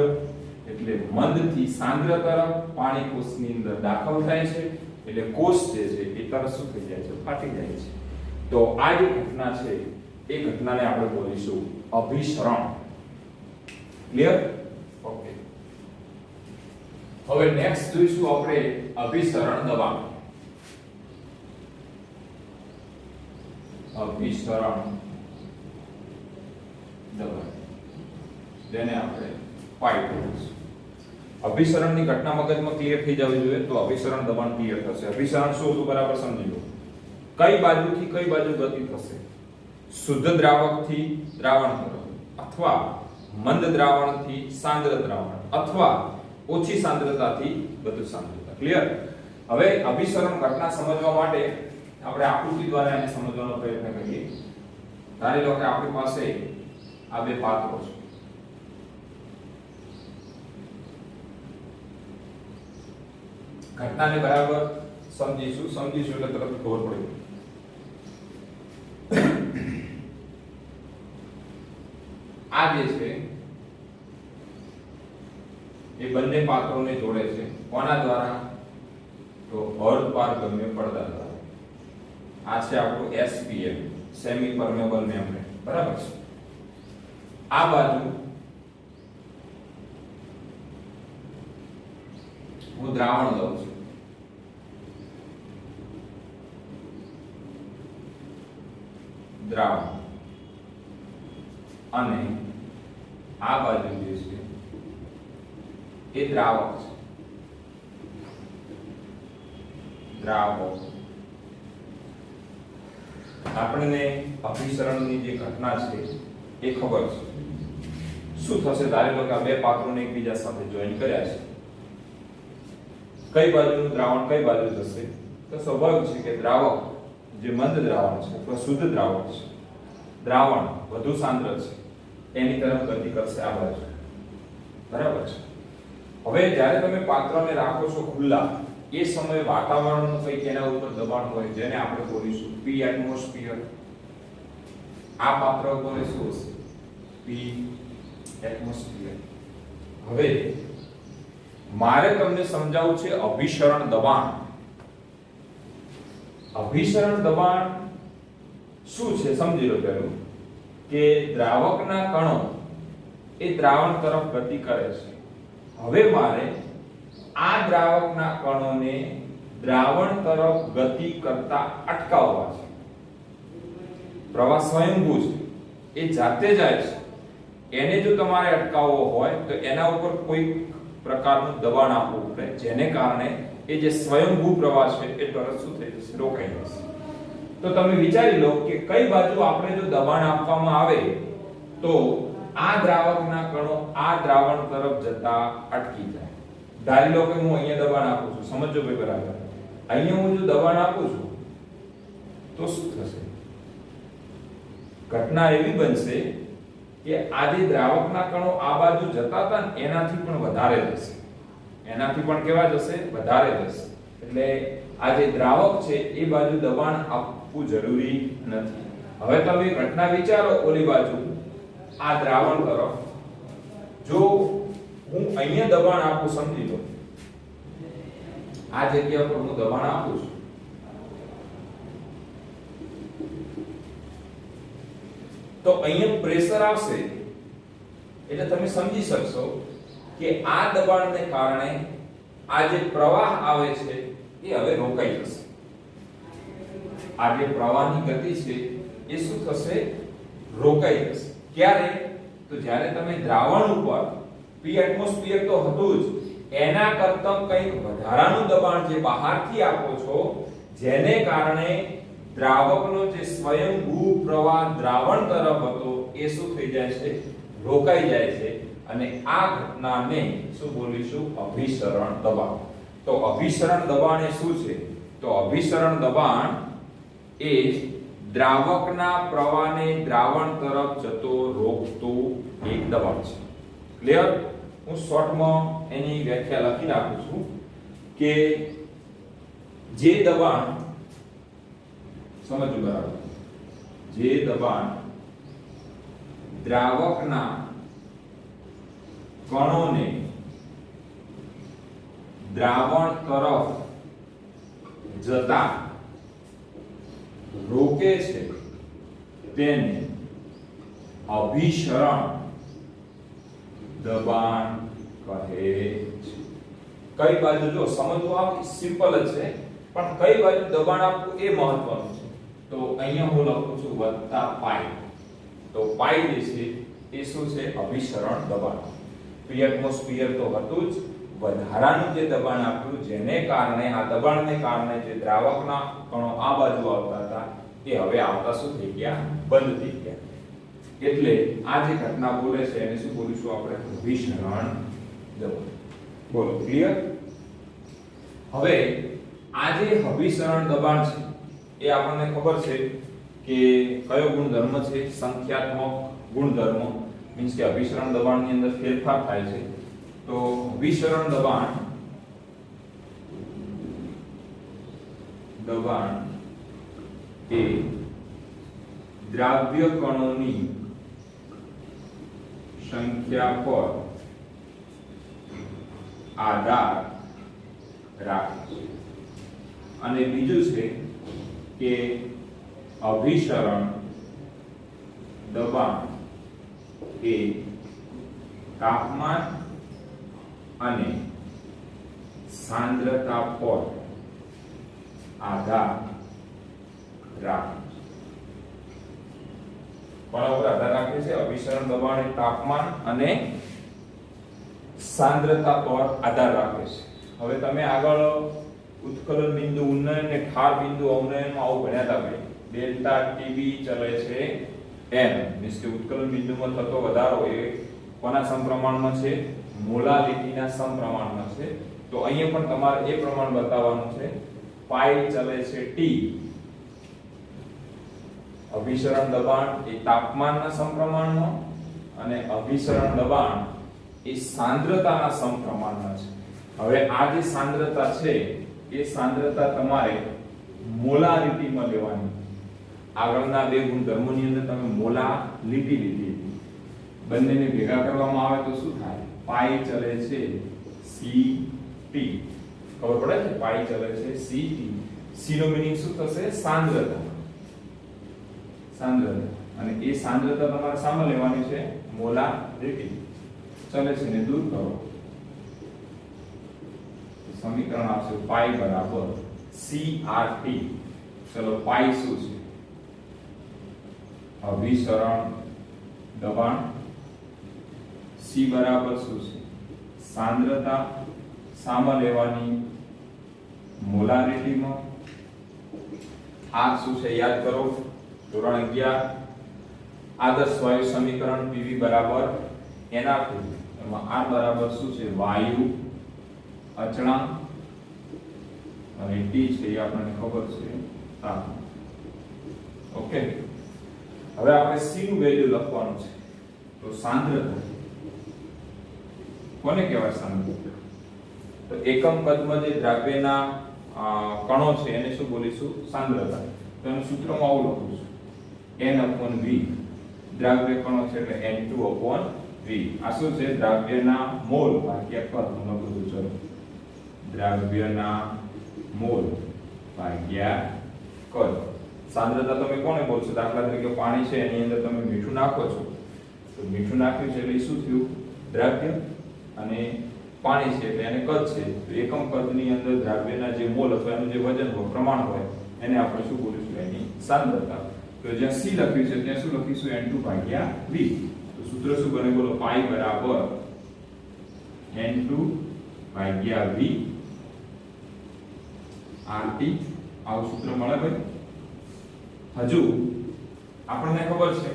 એટલે મંદથી સાંદ્ર તરફ પાણી કોષની અંદર દાખલ થાય છે. એટલે કોષ જે છે એ તરત શું થઈ જાય છે? ફાટી જાય છે. તો આ જે ઘટના છે એ ઘટનાને આપણે બોલીશું અભિસરણ. ક્લિયર? ઓકે. હવે નેક્સ્ટ જોઈશું આપણે અભિસરણ દબાણ. અભિસરણ દબાણ જેને આપણે પાઇપ કહીશું. અભિસરણની ઘટના મગજમાં ક્લિયર થઈ જવી જોઈએ તો અભિસરણ દબાણ ક્લિયર થશે. અભિસરણ શું હતું બરાબર સમજી લો. કઈ બાજુથી કઈ બાજુ ગતિ થશે? શુદ્ધ દ્રાવકથી દ્રાવણ તરફ, અથવા મંદ દ્રાવણથી સાંદ્ર દ્રાવણ, અથવા ઓછી સાંદ્રતાથી વધુ સાંદ્રતા. ક્લિયર? હવે અભિસરણ ઘટના સમજવા માટે આપણે આકૃતિ દ્વારા એને સમજવાનો પ્રયત્ન કરીએ. ધારી લો કે આપણી પાસે આ બે પાત્રો છે. ઘટનાને બરાબર સમજીશું એટલે તરત ખબર પડે. આ જે છે એ બંને પાત્રોને જોડે છે. કોના દ્વારા? તો અર્ધપારગમ્ય પડદા દ્વારા. આ છે આપણું SPM, સેમી પરમેબલ મેમ્બ્રેન. બરાબર છે. આ બાજુ હું દ્રાવણ લઉં છું. દ્રાવણ. અને આ બાજુ જે છે એ દ્રાવક છે. દ્રાવક. આપણને અભિસરણની જે ઘટના છે એ ખબર છે. શું થશે? ધારી લો કે આ બે પાત્રોને એકબીજા સાથે જોઈન કર્યા છે. કઈ બાજુનું દ્રાવણ કઈ બાજુ જશે? તો સ્વાભાવિક છે કે દ્રાવક જે મંદ દ્રાવણ છે અથવા શુદ્ધ દ્રાવક છે, દ્રાવણ વધુ સાંદ્ર છે, એની તરફ ગતિ કરશે આ બાજુ. બરાબર છે. હવે જ્યારે તમે પાત્રને રાખો છો ખુલ્લા, એ સમયે વાતાવરણનું કંઈક એના ઉપર દબાણ હોય જેને આપણે બોલીશું P એટમોસ્ફિયર. આ પાત્ર ઉપર શું હશે? P atmosphere. હવે મારે તમને સમજાવવું છે અભિસરણ દબાણ. અભિસરણ દબાણ શું છે સમજી લો પહેલું, કે દ્રાવકના કણો એ દ્રાવણ તરફ ગતિ કરે છે. હવે મારે આ દ્રાવકના કણોને દ્રાવણ તરફ ગતિ કરતા અટકાવવા છે. પ્રવાહ સ્વયંભૂ છે, એ જાતે જાય છે. એને જો તમારે અટકાવવો હોય તો એના ઉપર કોઈ પ્રકારનું દબાણ આપવું પડે, જેને કારણે એ જે સ્વયંભૂ પ્રવાહ છે એ તરત શું થઈ જશે? રોકાઈ જશે. તો તમે વિચારી લો કે કઈ બાજુ આપણે જો દબાણ આપવામાં આવે તો આ દ્રાવકના કણો આ દ્રાવણ તરફ જતા અટકી જાય. ધારી લો કે હું અહીંયા દબાણ આપું છું, સમજો ભાઈ બરાબર. અહીંયા હું જો દબાણ આપું છું તો શું થશે? ઘટના એવી બનશે કે આ જે દ્રાવકના કણો આ બાજુ જતા હતા ને એનાથી પણ વધારે જશે. એનાથી પણ કેવા જશે? વધારે જશે. એટલે આ જે દ્રાવક છે એ બાજુ દબાણ આપવું જરૂરી નથી. હવે તમે ઘટના વિચારો ઓલી બાજુ આ દ્રાવણ તરફ. જો હું અહીંયા દબાણ આપું, સમજી લો આ જગ્યા પર હું દબાણ આપું છું, તો અહીંયા પ્રેશર આવશે એટલે તમે સમજી શકશો કે આ દબાણને કારણે આ જે પ્રવાહ આવે છે એ હવે રોકાઈ જશે. આ જે પ્રવાહની ગતિ છે એ શું થશે? રોકાઈ જશે. ક્યારે? તો જ્યારે તમે દ્રાવણ ઉપર P એટમોસ્ફિયર તો હતું જ, એના કરતા કંઈક વધારાનું દબાણ જે બહારથી આપો છો, જેને કારણે દ્રાવકનો જે સ્વયંભૂ પ્રવાહ દ્રાવણ તરફ હતો એ શું થઈ જાય છે? રોકાઈ જાય છે. અને આ ઘટનાને શું બોલીશું? અભિસરણ દબાણ. તો અભિસરણ દબાણ એ શું છે? તો અભિસરણ દબાણ એ દ્રાવકના પ્રવાહને દ્રાવણ તરફ જતો રોકતું એક દબાણ છે. ક્લિયર? હું શોર્ટમાં એની વ્યાખ્યા લખી નાખું છું કે જે દબાણ, સમજો બરાબર, જે દબાણ દ્રાવકના કણોને દ્રાવણ તરફ જતા રોકે છે તેને અભિસરણ દબાણ કહે છે. કઈ બાજુ જો સમજવું આ સિમ્પલ જ છે, પણ કઈ બાજુ દબાણ આપવું એ મહત્વનું છે. તો અહીંયા હું લખું છું +પાઈ. તો પાઈ જે છે એ શું છે? અભિસરણ દબાણ. P એટમોસ્ફિયર તો હતું જ, વધારાનું જે દબાણ આપ્યું જેને કારણે આ દબાણને કારણે જે દ્રાવકના કણો આ બાજુ આવતા હતા એ હવે આવતા શું થઈ ગયા? બંધ થઈ ગયા. એટલે આ જે ઘટના બોલે છે એને શું બોલીશું આપણે? અભિસરણ દબાણ. બોલો ક્લિયર? હવે આ જે અભિસરણ દબાણ છે એ આપણને ખબર છે કે કયો ગુણધર્મ છે? સંખ્યાત્મક ગુણધર્મ. મીન્સ કે અભિસરણ દબાણની અંદર ફેરફાર થાય છે. તો અભિસરણ દબાણ એ દ્રાવ્ય કણોની સંખ્યા પર આધાર રાખે છે. અને બીજું છે કે અભિસરણ દબાણ એ તાપમાન અને સાંદ્રતા પર આધાર રાખે છે. કોના પર આધાર રાખે છે? અભિસરણ દબાણ એ તાપમાન અને સાંદ્રતા પર આધાર રાખે છે. હવે તમે આગળ ઉત્કલન બિંદુ ઉન્નયન અને ઠાર બિંદુ અવનયનમાં આવું ભણ્યા હતા ભાઈ. ડેલ્ટા ટીબી ચલે છે m, મીન્સ કે ઉત્કલન બિંદુમાં થતો વધારો એ કોના સમપ્રમાણમાં છે? મોલાલિટીના સમપ્રમાણમાં છે. તો અહીંયા પણ તમારે એ પ્રમાણ બતાવવાનું છે. પાઈ ચલે છે ટી. અભિસરણ દબાણ એ તાપમાનના સમપ્રમાણમાં અને અભિસરણ દબાણ એ સાંદ્રતાના સમપ્રમાણમાં છે. હવે આ જે સાંદ્રતા છે એ સાંદ્રતા તમારે મોલારિટીમાં લેવાની. આગળના બે ગુણધર્મોની અંદર તમે મોલારિટી લીધી હતી. બંનેને ભેગા કરવામાં આવે તો શું થાય? પાઈ ચલે છે CT. ખબર પડે છે? પાઈ ચલે છે CT. C નો મીનિંગ શું થશે? સાંદ્રતા. સાંદ્રતા. અને એ સાંદ્રતા તમારે સામે લેવાની છે મોલારિટી. ચલે છે ને દૂર કરો. સમીકરણ આવશે પાઈ બરાબર CRT. ચલો પાઈ શું છે? અભિસરણ દબાણ. C બરાબર શું છે? સાંદ્રતા. સામે લેવાની મોલારિટીમાં. R શું છે યાદ કરો? ધોરણ 11 આદર્શ વાયુ સમીકરણ PV બરાબર NR2. એમાં R બરાબર શું છે? વાયુ અચળાંક અને T છે એ આપણને ખબર છે તાપમાન. ઓકે, હવે આપણે C નું વેલ્યુ લખવાનું છે. તો સાંદ્રતા કોને કહેવાય? સાંદ્રતા તો એકમ કદમાં જે દ્રવ્યના કણો છે એને શું બોલીશું? સાંદ્રતા. તો એનું સૂત્રમાં આવું લખું છું N/V. દ્રવ્ય કણો છે એટલે N2/V. આ શું છે? દ્રવ્યના મોલ ભાગ્યા કદ. હું લખું છું, ચલો, દ્રવ્યના મોલ ભાગ્યા કદ. સાંદ્રતા તમે કોને બોલશો? દાખલા તરીકે પાણી છે એની અંદર તમે મીઠું નાખો છો તો મીઠું નાખ્યું છે એટલે શું થયું? દ્રવ્ય. અને પાણી છે એટલે એને કદ છે. તો એકમ કદની અંદર દ્રવ્યના જે મોલ અથવા એનું જે વજન હોય, પ્રમાણ હોય, એને આપણે શું બોલીશું? એની સાંદ્રતા. તો જ્યાં C લખ્યું છે ત્યાં શું લખીશું? N2/V. તો સૂત્ર શું બને બોલો? પાઈ બરાબર N2/V RT. આવું સૂત્ર મળે ભાઈ. હજુ આપણને ખબર છે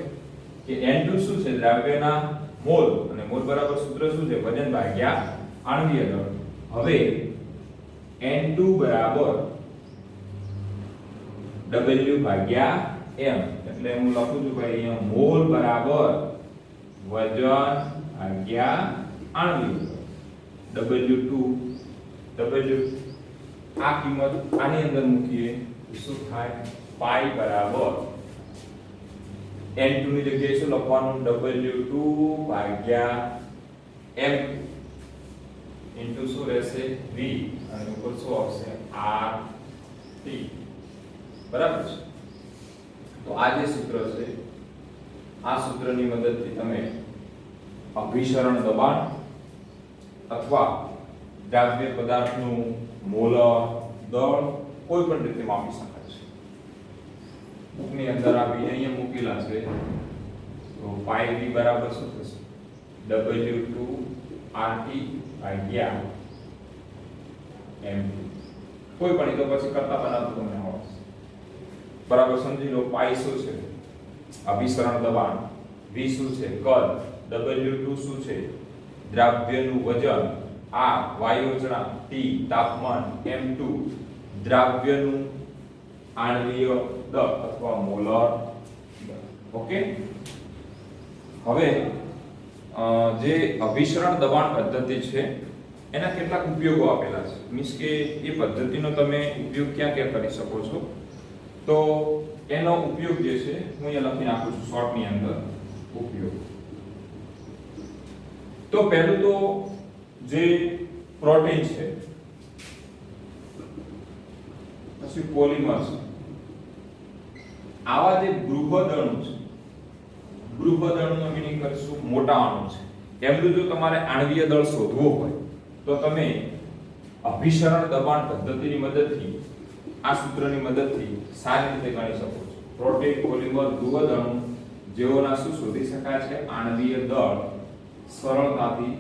કે N2 શું છે? દ્રવ્યના મોલ. અને મોલ બરાબર સૂત્ર શું છે? વજન ભાગ્યા આણ્વીય દળ. હવે N2 બરાબર W/M. એટલે હું લખું છું ભાઈ અહીંયા મોલ બરાબર વજન ભાગ્યા આણ્વીય દળ. W2 W આ કિંમત આની અંદર મૂકીએ તો શું થાય? પાઈ બરાબર N2 ની જગ્યાએ શું લખવાનું? W2/M ઇન્ટુ શું રહેશે? V. અને ઉપર શું આવશે? RT. બરાબર છે? તો આ જે સૂત્ર છે આ સૂત્રની મદદથી તમે અભિસરણ દબાણ અથવા દ્રવ્ય પદાર્થનું મોલર દળ કોઈ પણ રીતે માપી શકાય છે. બુકની અંદર આ V અહીંયા મૂકેલા છે. તો પાઈ V બરાબર શું થશે? W2RT/M. કોઈ પણ તો પછી કરતા બનાવતો તમને આવડશે. બરાબર સમજી લો. પાઈ શું છે? અભિસરણ દબાણ. V શું છે? કદ. W2 શું છે? દ્રવ્યનું વજન. આ વાયુ અચળાંક. T તાપમાન. M2 દ્રવ્યનું આણ્વીય દળ અથવા મોલર દળ. ઓકે, હવે જે અભિસરણ દબાણ પદ્ધતિ છે એના કેટલાક ઉપયોગો આપેલા છે. મીન્સ કે એ પદ્ધતિનો તમે ઉપયોગ ક્યાં ક્યાં કરી શકો છો? તો એનો ઉપયોગ જે છે હું અહીંયા લખી નાખું છું શોર્ટની અંદર. ઉપયોગ તો પહેલું તો જે પ્રોટીન છે, પછી પોલિમર્સ, આવા જે બૃહદ અણુ છે, બૃહદ અણુનો મીનિંગ કરીશું મોટા અણુ છે. એમનું જો તમારે આણ્વીય દળ શોધવો હોય તો તમે અભિસરણ દબાણ પદ્ધતિની મદદથી, આ સૂત્રની મદદથી સારી રીતે ગણી શકો છો. પ્રોટીન, પોલિમર, બૃહદ અણુ જેઓના શું શોધી શકાય છે? આણ્વીય દળ સરળતાથી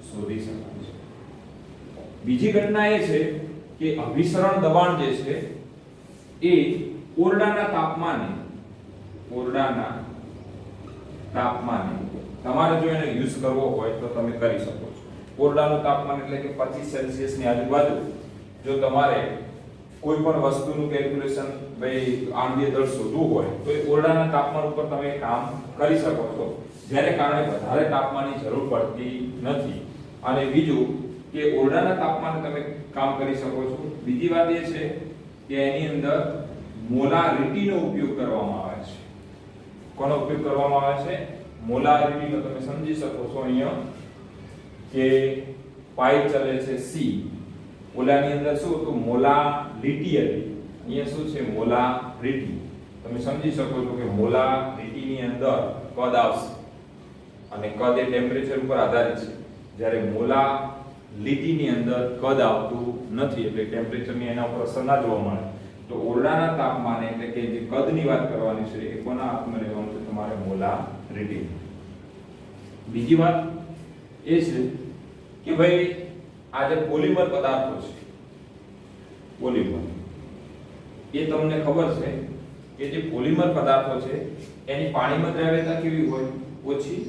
શોધી શકાય છે. બીજી ઘટના એ છે કે અભિસરણ દબાણ જે છે એ ઓરડાના તાપમાને તમારે જો એને યુઝ કરવો હોય તો તમે કરી શકો છો. ઓરડાનું તાપમાન એટલે કે 25 સેલ્સિયસ ની આજુબાજુ જો તમારે કોઈ પણ વસ્તુનું કેલ્ક્યુલેશન ભાઈ આણ્વીય દળ શોધવું હોય તો એ ઓરડાના તાપમાન ઉપર તમે કામ કરી શકો છો, જેને કારણે વધારે તાપમાનની જરૂર પડતી નથી. અને બીજું કે ઓરડાના તાપમાને તમે કામ કરી શકો છો. બીજી વાત એ છે કે એની અંદર મોલારિટીનો ઉપયોગ કરવામાં આવે છે. કોનો ઉપયોગ કરવામાં આવે છે? મોલારિટીનો. તમે સમજી શકો છો અહીંયા કે પાઇપ ચલે છે C, ઓલાની અંદર શું હતું? મોલારિટી હતી. અહીંયા શું છે? મોલારિટી. તમે સમજી શકો છો કે મોલારિટીની અંદર કદ આવશે અને કદ એ ટેમ્પરેચર ઉપર આધારિત છે, જ્યારે મોલારિટીની અંદર કદ આવતું નથી, એટલે ટેમ્પરેચરની એના ઉપર અસર ના જોવા મળે. તો ઓરડાના તાપમાને એટલે કે જે કદની વાત કરવાની છે એ કોના હાથમાં લેવાનું છે? તમારે મોલારિટી. બીજી વાત એ છે કે ભાઈ આ જે પોલિમર પદાર્થો છે, પોલિમર, એ તમને ખબર છે કે જે પોલિમર પદાર્થો છે એની પાણીમાં દ્રાવ્યતા કેવી હોય? ઓછી.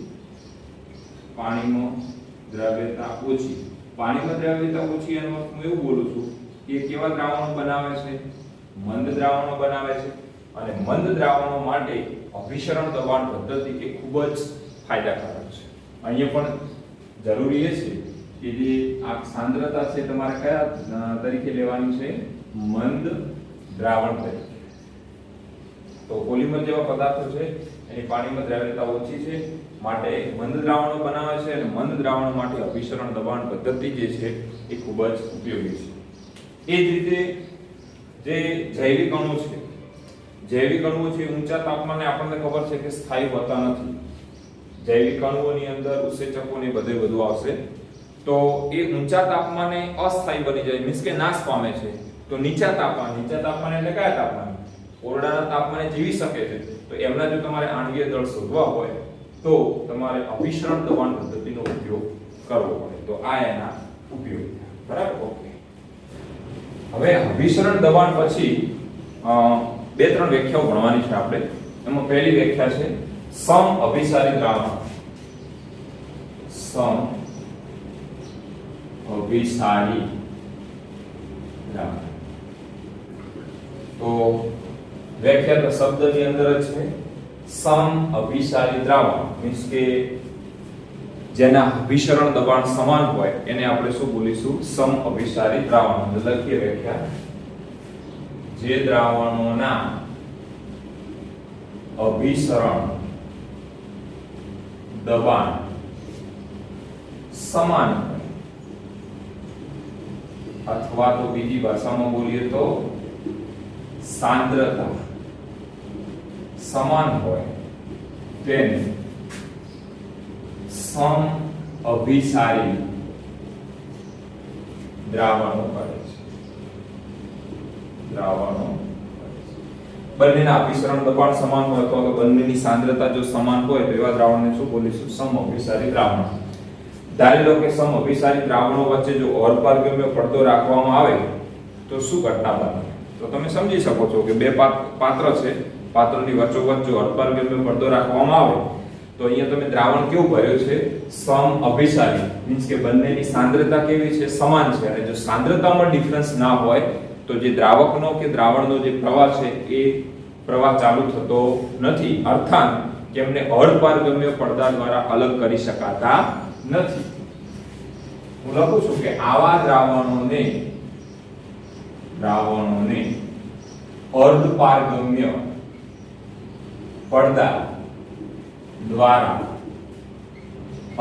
પાણીમાં દ્રાવ્યતા ઓછી. પાણીમાં દ્રાવ્યતા ઓછી એનો અર્થ હું એવું બોલું છું કે કેવા દ્રાવણો બનાવે છે? મંદ દ્રાવણો બનાવે છે. અને મંદ દ્રાવણો માટે અભિસરણ દબાણ પદ્ધતિ એ ખૂબ જ ફાયદાકારક છે. અહીંયા પણ જરૂરી એ છે કે જે આ સાંદ્રતા છે તમારે કયા તરીકે લેવાની છે? મંદ દ્રાવણ તરીકે. તો પોલિમર જેવા પદાર્થો છે એની પાણીમાં દ્રાવ્યતા ઓછી છે, માટે મંદ દ્રાવણો બનાવે છે અને મંદ દ્રાવણો માટે અભિસરણ દબાણ પદ્ધતિ જે છે એ ખૂબ જ ઉપયોગી છે. એ જ રીતે જે જૈવિક અણુ છે, જૈવિક અણુઓ છે ઊંચા તાપમાને આપણને ખબર છે કે સ્થાયી હોતા નથી. જૈવિક અણુઓની અંદર ઉત્સેચકો ને બધું આવશે, તો એ ઊંચા તાપમાને અસ્થાયી બની જાય, મીન્સ કે નાશ પામે છે. તો નીચા તાપમાન એટલે કયા તાપમાન? ઓરડાના તાપમાને જીવી શકે છે. તો એમના જો તમારે આણ્વીય દળ શોધવા હોય તો તમારે અભિસરણ દબાણ પદ્ધતિનો ઉપયોગ કરવો પડે. તો આ એના ઉપયોગ. બરાબર? ઓકે. હવે અભિસરણ દબાણ પછી બે ત્રણ વ્યાખ્યાઓ ભણવાની છે આપણે. એમાં પહેલી વ્યાખ્યા છે સમ અભિસારી દ્રાવણ. સમ અભિસારી દ્રાવણ. તો વ્યાખ્યા તો શબ્દની અંદર જ છે. સમ અભિસારી દ્રાવણ મીન્સ કે જેના અભિસરણ દબાણ સમાન હોય એને આપણે શું બોલીશું? સમ અભિસારી દ્રાવણ. લખીએ વ્યાખ્યા. જે દ્રાવણોના અભિસરણ દબાણ સમાન હોય, અથવા તો બીજી ભાષામાં બોલીએ તો સાંદ્રતા સમાન હોય, તેને સમ અભિસારી દ્રાવણો કહે છે. દ્રાવણો બંનેના અભિસરણ દબાણ સમાન હોય અથવા તો બંનેની સાંદ્રતા જો સમાન હોય તો એવા દ્રાવણને શું બોલીશું? સમ અભિસારી દ્રાવણ. ધારી લો કે સમ અભિસારી દ્રાવણો વચ્ચે જો અર્ધપારગમ્ય પડદો રાખવામાં આવે તો શું ઘટના બને? તો તમે સમજી શકો છો કે બે પાત્ર છે, પાત્રની વચ્ચોવચ્ચ જો અર્ધપારગમ્ય પડદો રાખવામાં આવે તો અહીંયા તમે દ્રાવણ કેવું ભર્યું છે? સમ અભિસારી. મીન્સ કે બંનેની સાંદ્રતા કેવી છે? સમાન છે. અને જો સાંદ્રતામાં ડિફરન્સ ના હોય તો જે દ્રાવકનો કે દ્રાવણનો જે પ્રવાહ છે એ પ્રવાહ ચાલુ થતો નથી, અર્થાત કે એમને અર્ધપારગમ્ય પડદા દ્વારા અલગ કરી શકાતા નથી. હું લખું છું કે આવા દ્રાવણોને અર્ધપારગમ્ય પડદા દ્વારા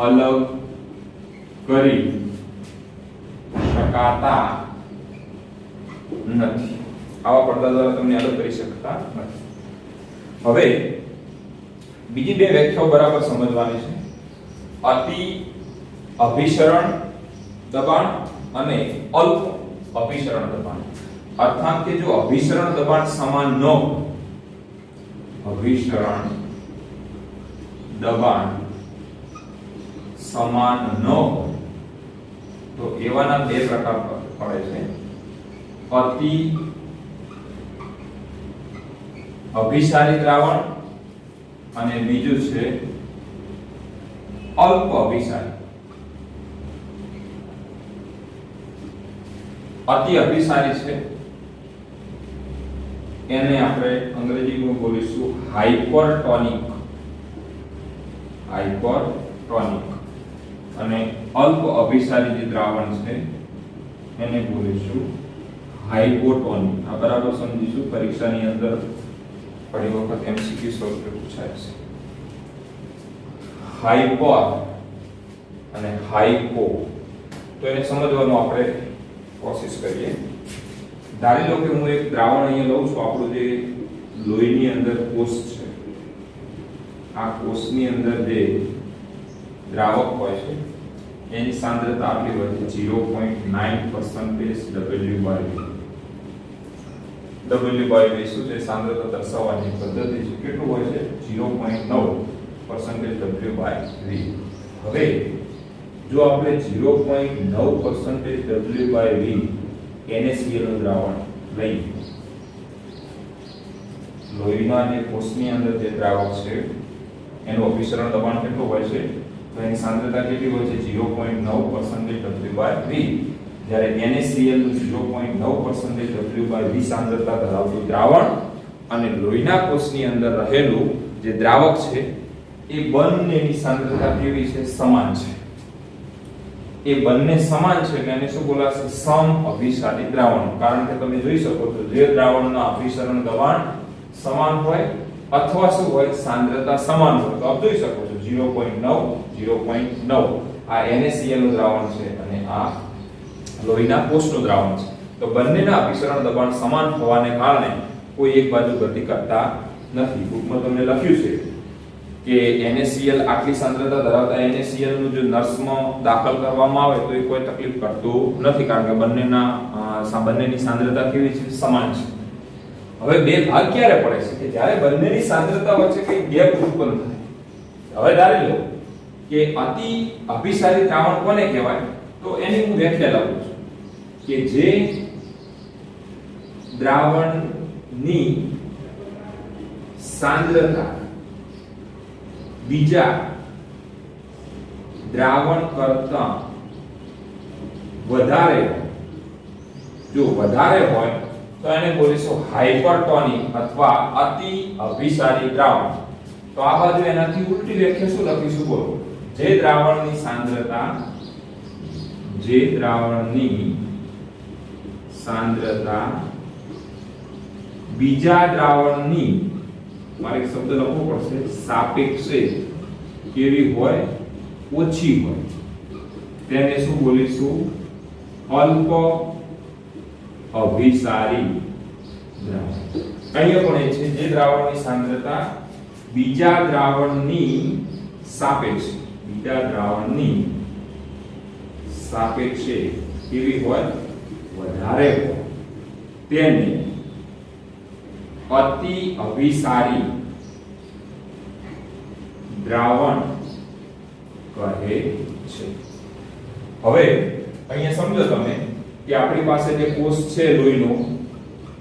અલગ કરી શકાતા નથી. આવા પડદા દ્વારા તમને અલગ કરી શકતા નથી. હવે બીજી બે વ્યાખ્યાઓ બરાબર સમજવાની છે. અતિ અભિસરણ દબાણ અને અલ્પ અભિસરણ દબાણ. અર્થાત કે જો અભિસરણ દબાણ સમાન ન હોય, અભિસરણ દબાણ સમાન ન હોય તો એવાના બે પ્રકાર પડે છે. અતિ અભિસારી દ્રાવણ અને બીજું છે અલ્પ અભિસારી. અતિ અભિસારી છે એને આપણે અંગ્રેજીમાં બોલીશું હાઇપરટોનિક. હાઇપરટોનિક. અને અલ્પ અભિસારી જે દ્રાવણ છે એને બોલીશું હાઇપોટોનિક. આ બરાબર સમજીશું. પરીક્ષાની અંદર ઘણી વખત એમસીક્યુ સ્વરૂપે પૂછાય છે. હાઇપર અને હાઇપો, તો એને સમજવાનો આપણે કોશિશ કરીએ. ધારી લો કે હું એક દ્રાવણ અહીંયા લઉં છું. આપણું જે લોહીની અંદર કોષ છે, આ કોષની અંદર જે દ્રાવક હોય છે એની સાંદ્રતા આપણી હોય છે 0.9% W/V શું છે? સાંદ્રતા દર્શાવવાની પદ્ધતિ છે. કેટલું હોય છે? 0.9% W/V. હવે જો આપણે 0.9% W/V NaCl નું દ્રાવણ લઈએ, લોહીના જે કોષની અંદર જે દ્રાવક છે એનું અભિસરણ દબાણ કેટલું હોય છે? તો એની સાંદ્રતા કેટલી હોય છે? 0.9% W/V. જ્યારે NaCl નું 0.9% W/V સાંદ્રતા ધરાવતું દ્રાવણ અને લોહીના કોષની અંદર રહેલું જે દ્રાવક છે એ બંનેની સાંદ્રતા કેવી છે? સમાન છે. એ બંને સમાન છે એટલે એને શું બોલાશે? સમ અભિસારી દ્રાવણ. કારણ કે તમે જોઈ શકો છો જે દ્રાવણના અભિસરણ દબાણ સમાન હોય અથવા શું હોય? સાંદ્રતા સમાન હોય. તો આપ જોઈ શકો છો 0.9 આ NaCl નું દ્રાવણ છે અને આ લોહીના કોષનું દ્રાવણ છે. તો બંનેના અભિસરણ દબાણ સમાન હોવાને કારણે કોઈ એક બાજુ ગતિ કરતા નથી. બુકમાં તમને લખ્યું છે કે NaCl આટલી સાંદ્રતા ધરાવતા NaCl નું જો નર્સમાં દાખલ કરવામાં આવે તો એ કોઈ તકલીફ કરતું નથી, કારણ કે બંનેની સાંદ્રતા કેવી છે? સમાન છે. હવે બે ભાગ ક્યારે પડે છે? કે જ્યારે બંનેની સાંદ્રતા વચ્ચે કંઈક ગેપ ઉત્પન્ન થાય. હવે ધારી લો કે અતિ અભિસારી દ્રાવણ કોને કહેવાય? તો એની હું વ્યાખ્યા લાવું છું કે જે દ્રાવણની સાંદ્રતા બીજા દ્રાવણ કરતા વધારે, જો વધારે હોય તો એને બોલીશું હાઇપરટોનિક અથવા અતિ અભિસારી દ્રાવણ. તો આ બાજુ એનાથી ઉલટી વ્યાખ્યા શું લખીશું? બોલો. જે દ્રાવણની સાંદ્રતા બીજા દ્રાવણની, મારે એક શબ્દ લખવો પડશે, સાપેક્ષે કેવી હોય? ઓછી હોય, તેને શું બોલીશું? અલ્પ અભિસારી દ્રાવણ. અહીંયા પણ એ છે જે દ્રાવણની સાંદ્રતા બીજા દ્રાવણની સાપેક્ષે કેવી હોય? વધારે હોય, તેને અતિ અભિસારી દ્રાવણ કહે છે. હવે અહીંયા સમજો તમે કે આપણી પાસે જે કોષ છે લોહીનો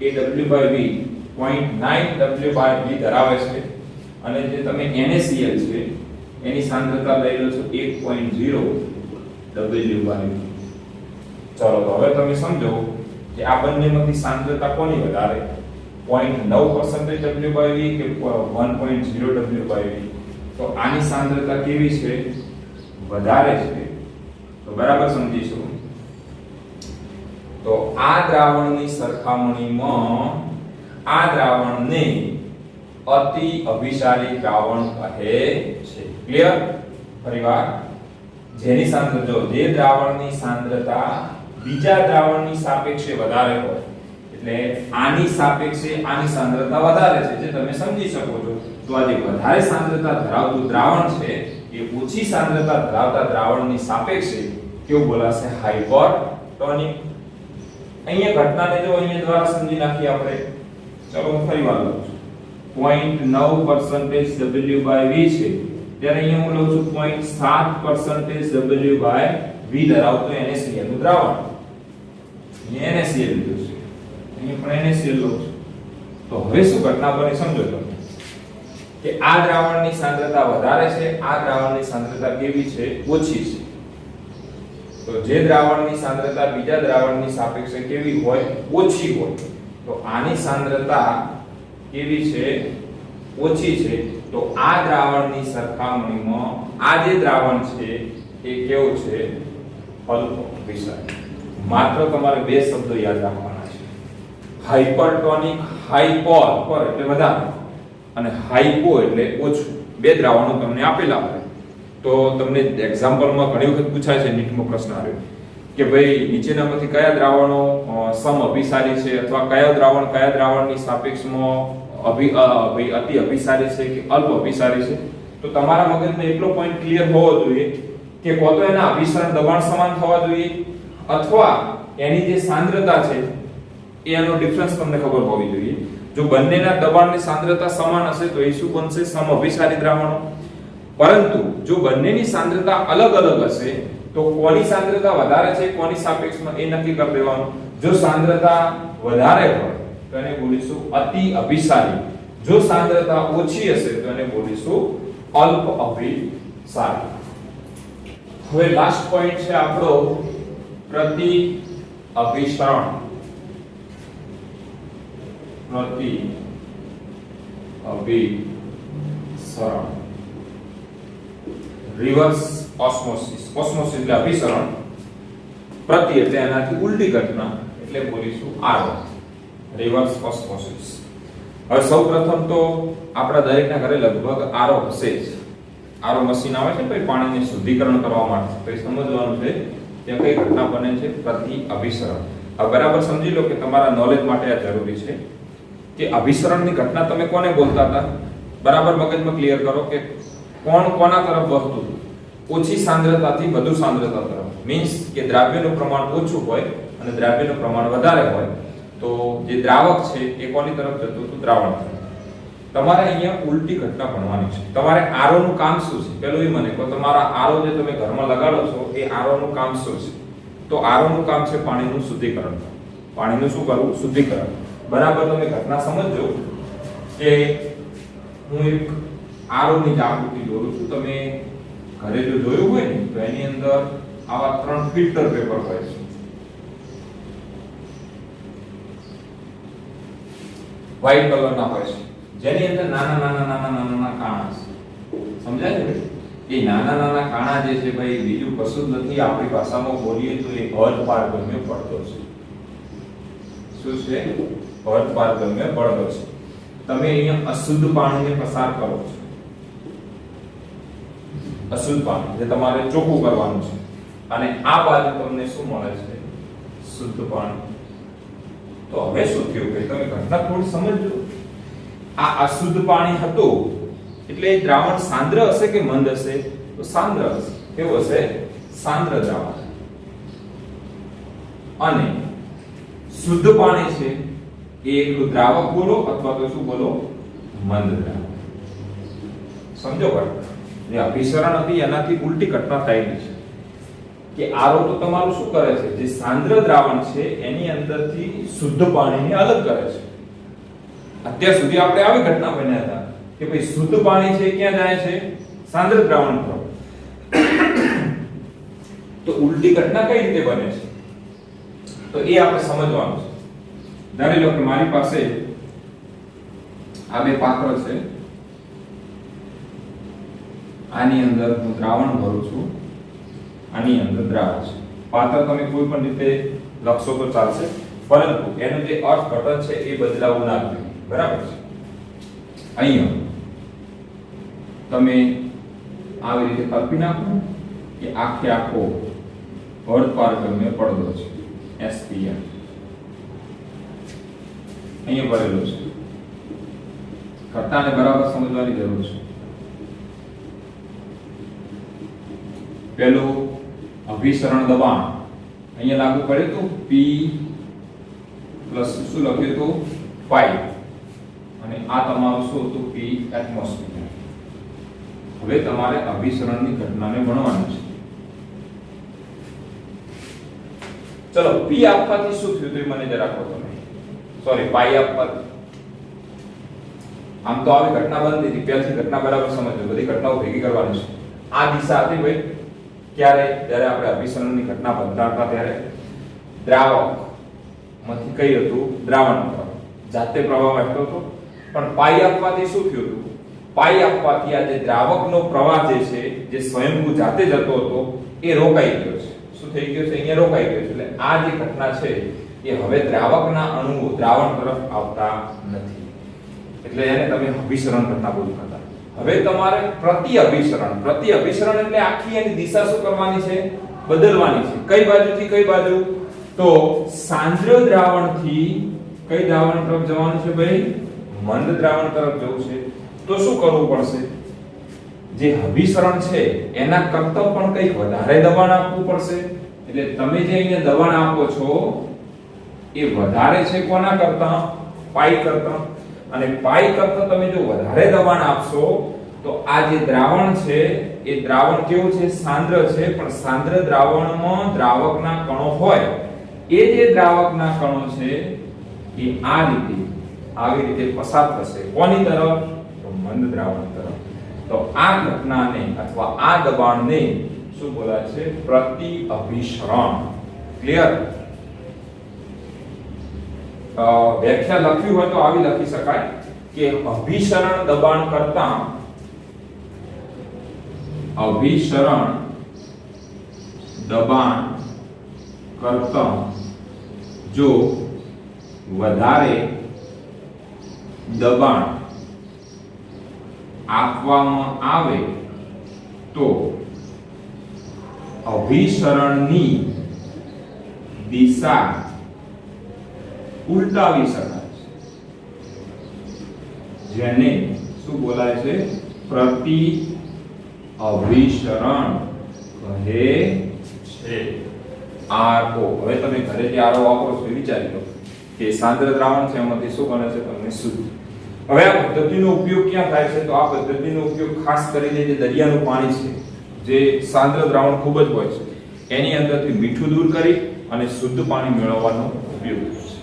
એ W/V 0.9 W/V ધરાવે છે અને જે તમે NaCl છે એની સાંદ્રતા લઈ લો છો 1.0 W/V. ચલો તો હવે તમે સમજો કે આ બંનેમાંથી સાંદ્રતા કોની વધારે? 0.9% W/V કે 1.0 W/V? તો આની સાંદ્રતા કેવી છે? વધારે છે. તો બરાબર સમજીશું. તો આ દ્રાવણની સરખામણીમાં આ દ્રાવણને અતિ અભિસારી દ્રાવણ કહે છે. ક્લિયર? ફરીવાર, જેની સાંદ્રતા, જો જે દ્રાવણની સાંદ્રતા બીજા દ્રાવણની સાપેક્ષે વધારે હોય, એટલે આની સાપેક્ષે આની સાંદ્રતા વધારે છે, જે તમે સમજી શકો છો. તો આ જે વધારે સાંદ્રતા ધરાવતું દ્રાવણ છે એ ઓછી સાંદ્રતા ધરાવતા દ્રાવણની સાપેક્ષે કેવું બોલાશે? હાઇપરટોનિક. અહીંયા ઘટનાને જો અહીંયા દ્વારા સમજી નાખીએ આપણે. ચલો હું ફરીવાર લઉં છું. 0.9% W/V છે, ત્યારે અહીંયા હું લઉં છું 0.7% W/V ધરાવતું NaCl નું દ્રાવણ. અહીંયા NaCl લીધું છે, અહીંયા પણ NaCl લઉં છું. તો હવે શું ઘટના બને સમજો તમે કે આ દ્રાવણની સાંદ્રતા વધારે છે, આ દ્રાવણની સાંદ્રતા કેવી છે? ઓછી છે. તો જે દ્રાવણની સાંદ્રતા બીજા દ્રાવણની સાપેક્ષે કેવી હોય? ઓછી હોય, તો આની સાંદ્રતા કેવી છે? ઓછી છે. તો આ દ્રાવણની સરખામણીમાં આ જે દ્રાવણ છે એ કેવું છે? અલ્પ અભિસારી. માત્ર તમારે બે શબ્દો યાદ રાખવાના છે. હાઇપરટોનિક, હાઇપર પર એટલે વધારે અને હાઇપો એટલે ઓછું. બે દ્રાવણો તમને આપેલા હોય તો તમને એક્ઝામ્પલમાં ઘણી વખત પૂછાય છે, નીટમાં પ્રશ્ન આવ્યો કે ભાઈ નીચેનામાંથી કયા દ્રાવણો સમ અભિસારી છે અથવા કયા દ્રાવણની સાપેક્ષમાં અતિ અભિસારી છે કે અલ્પ અભિસારી છે. તો તમારા મગજમાં એટલો પોઈન્ટ ક્લિયર હોવો જોઈએ કે કો તો એના અભિસરણ દબાણ સમાન થવા જોઈએ અથવા એની જે સાંદ્રતા છે એનો ડિફરન્સ તમને ખબર હોવી જોઈએ. જો બંનેના દબાણની સાંદ્રતા સમાન હશે તો એ શું બનશે? સમઅભિસારી દ્રાવણો. પરંતુ જો બંનેની સાંદ્રતા અલગ અલગ હશે તો કોની સાંદ્રતા વધારે છે કોની સાપેક્ષમાં એ નક્કી કરી દેવાનું. જો સાંદ્રતા વધારે હોય તો એને બોલીશું અતિ અભિસારી. જો સાંદ્રતા ઓછી હશે તો એને બોલીશું અલ્પ અભિસારી. હવે લાસ્ટ પોઈન્ટ છે આપણો પ્રતિ અભિસરણ. પ્રતિ અભિસરણ, રિવર્સ ઓસ્મોસિસ. ઓસ્મોસિસ એટલે અભિસરણ, પ્રતિ એટલે એનાથી ઉલટી ઘટના એટલે બોલીશું આરો, રિવર્સ ઓસ્મોસિસ. હવે સૌપ્રથમ તો આપણા દરેકના ઘરે લગભગ આરો હશે જ. આરો મશીન આવે છે ભાઈ પાણીને શુદ્ધિકરણ કરવા માટે. તો એ સમજવાનું છે કે કઈ ઘટના બને છે? પ્રતિ અભિસરણ. હવે બરાબર સમજી લો કે તમારા નોલેજ માટે આ જરૂરી છે કે અભિસરણની ઘટના તમે કોને બોલતા હતા? બરાબર મગજમાં ક્લિયર કરો કે કોણ કોના તરફ વહતું હતું? ઓછી સાંદ્રતાથી વધુ સાંદ્રતા તરફ. મીન્સ કે દ્રાવ્યનું પ્રમાણ ઓછું હોય અને દ્રાવ્યનું પ્રમાણ વધારે હોય તો જે દ્રાવક છે એ કોની તરફ જતું હતું? દ્રાવણ તરફ. તમારે અહીંયા ઉલટી ઘટના ભણવાની છે. તમારે આરો નું કામ શું છે પેલું એ મને કહો. તમારા આરો જે તમે ઘરમાં લગાડો છો એ આરો નું કામ શું છે? તો આરો નું કામ છે પાણીનું શુદ્ધિકરણ. પાણીનું શું કરવું? શુદ્ધિકરણ. બરાબર તમે ઘટના સમજજો કે હું એક આરો ની જ આકૃતિ દોરું છું. તમે ઘરે જો જોયું હોય ને તો એની અંદર આવા 3 ફિલ્ટર પેપર હોય છે. વ્હાઈટ કલરના હોય છે જેની અંદર નાના કાણા છે. સમજાય છે? એ નાના કાણા જે છે ભાઈ બીજું કશું જ નથી. આપણી ભાષામાં બોલીએ તો એ અર્ધપારગમ્ય પડદો છે. શું છે? અર્ધપારગમ્ય પડદો છે. તમે અહીંયા અશુદ્ધ પાણીને પસાર કરો છો. અશુદ્ધ પાણી જે તમારે ચોખ્ખું કરવાનું છે અને આ બાજુ તમને શું મળે છે? શુદ્ધ પાણી. તો હવે શું થયું કે તમે ઘટના થોડી સમજજો. આ અશુદ્ધ પાણી હતું એટલે એ દ્રાવણ સાંદ્ર હશે કે મંદ હશે? તો સાંદ્ર હશે. કેવું હશે? સાંદ્ર દ્રાવણ. અને શુદ્ધ પાણી છે એ એકલું દ્રાવક બોલો અથવા તો શું બોલો? મંદ દ્રાવક. સમજો બરાબર? જે અભિસરણ હતી એનાથી ઉલટી ઘટના થયેલી છે કે આરો તો તમારું શું કરે છે? જે સાંદ્ર દ્રાવણ છે એની અંદરથી શુદ્ધ પાણીને અલગ કરે છે. અત્યાર સુધી આપણે આવી ઘટના બન્યા હતા કે ભાઈ શુદ્ધ પાણી છે ક્યાં જાય છે? સાંદ્ર દ્રાવણ તરફ. તો ઉલટી ઘટના કઈ રીતે બને છે તો એ આપણે સમજવાનું છે. ધારી લો કે મારી પાસે આ બે પાત્ર છે. આની અંદર હું દ્રાવણ ભરું છું, આની અંદર દ્રાવક છે. પાત્ર તમે કોઈ પણ રીતે લખશો તો ચાલશે, પરંતુ એનું જે અર્થઘટન છે એ બદલાવું ના જોઈએ. બરાબર છે? અહીંયા તમે આવી રીતે કલ્પી નાખો કે આખે આખો અર્ધપારગમ્ય પડદો છે SPM અહીંયા ભરેલો છે. ઘટનાને બરાબર સમજવાની જરૂર છે. પેલું અભિસરણ દબાણ અહીંયા લાગુ પડ્યું તો P પ્લસ શું લખ્યું તો 5 અને આ તમારું શું હતું? P atmosphere. હવે તમારે અભિસરણની ઘટનાને ભણવાનું છે. ચલો P આપવાથી શું થયું તો મને જરા કહો તમે. સોરી પાઈ આપવાથી. આમ તો આવી ઘટના બનતી હતી. પહેલાથી ઘટના બરાબર સમજો. બધી ઘટનાઓ ભેગી કરવાની છે. આ દિશા હતી ભાઈ ક્યારે? જ્યારે આપણે અભિસરણની ઘટના બનતા હતા ત્યારે દ્રાવક માંથી કઈ હતું? દ્રાવણ તરફ જાતે પ્રવાહ વહેતો હતો. પણ પાઈ આપવાથી શું થયું હતું? પાઈ આપવાથી આ જે દ્રાવકનો પ્રવાહ જે છે, જે સ્વયંભૂ જાતે જતો હતો, એ રોકાઈ ગયો છે. શું થઈ ગયો છે? અહીંયા રોકાઈ ગયો છે. એટલે આ જે ઘટના છે એ હવે દ્રાવકના અણુઓ દ્રાવણ તરફ આવતા નથી. એટલે એને તમે અભિસરણ ઘટના બોલતા હતા. હવે તમારે પ્રતિ અભિસરણ એટલે આખી એની દિશા શું કરવાની છે? બદલવાની છે. કઈ બાજુથી કઈ બાજુ? તો સાંદ્ર દ્રાવણથી કઈ દ્રાવણ તરફ જવાનું છે ભાઈ? મંદ દ્રાવણ તરફ જવું છે. તો શું કરવું પડશે? જે અભિસરણ છે એના કરતાં પણ કંઈક વધારે દબાણ આપવું પડશે. એટલે તમે જે અહીંયા દબાણ આપો છો એ વધારે છે કોના કરતાં? પાઈ કરતાં. અને પાઈ કરતાં તમે જો વધારે દબાણ આપશો તો આ જે દ્રાવણ છે એ દ્રાવણ કેવું છે? સાંદ્ર છે. પણ સાંદ્ર દ્રાવણમાં દ્રાવકના કણો હોય, એ જે દ્રાવકના કણો છે એ આ રીતે આવી રીતે પસાર થશે. કોની તરફ? તો મંદ દ્રાવણ તરફ. તો આ ઘટનાને અથવા આ દબાણને શું બોલાય છે? પ્રતિ અભિસરણ. ક્લિયર? વ્યાખ્યા લખ્યું હોય તો આવી લખી શકાય કે અભિસરણ દબાણ કરતાં જો વધારે દબાણ આપવામાં આવે તો અભિસરણની દિશા ઉલટાવી શકાય છે, જેને શું બોલાય છે? પ્રતિ અભિસરણ કહે છે. આરો. હવે તમે ઘરેથી આરો વાપરો છો, વિચારી લો કે સાંદ્ર દ્રાવણ છે એમાંથી શું બને છે? તમને શુદ્ધ. હવે આ પદ્ધતિનો ઉપયોગ ક્યાં થાય છે? તો આ પદ્ધતિનો ઉપયોગ ખાસ કરીને જે દરિયાનું પાણી છે, જે સાંદ્ર દ્રાવણ ખૂબ જ હોય છે, એની અંદરથી મીઠું દૂર કરી અને શુદ્ધ પાણી મેળવવાનો ઉપયોગ થાય છે.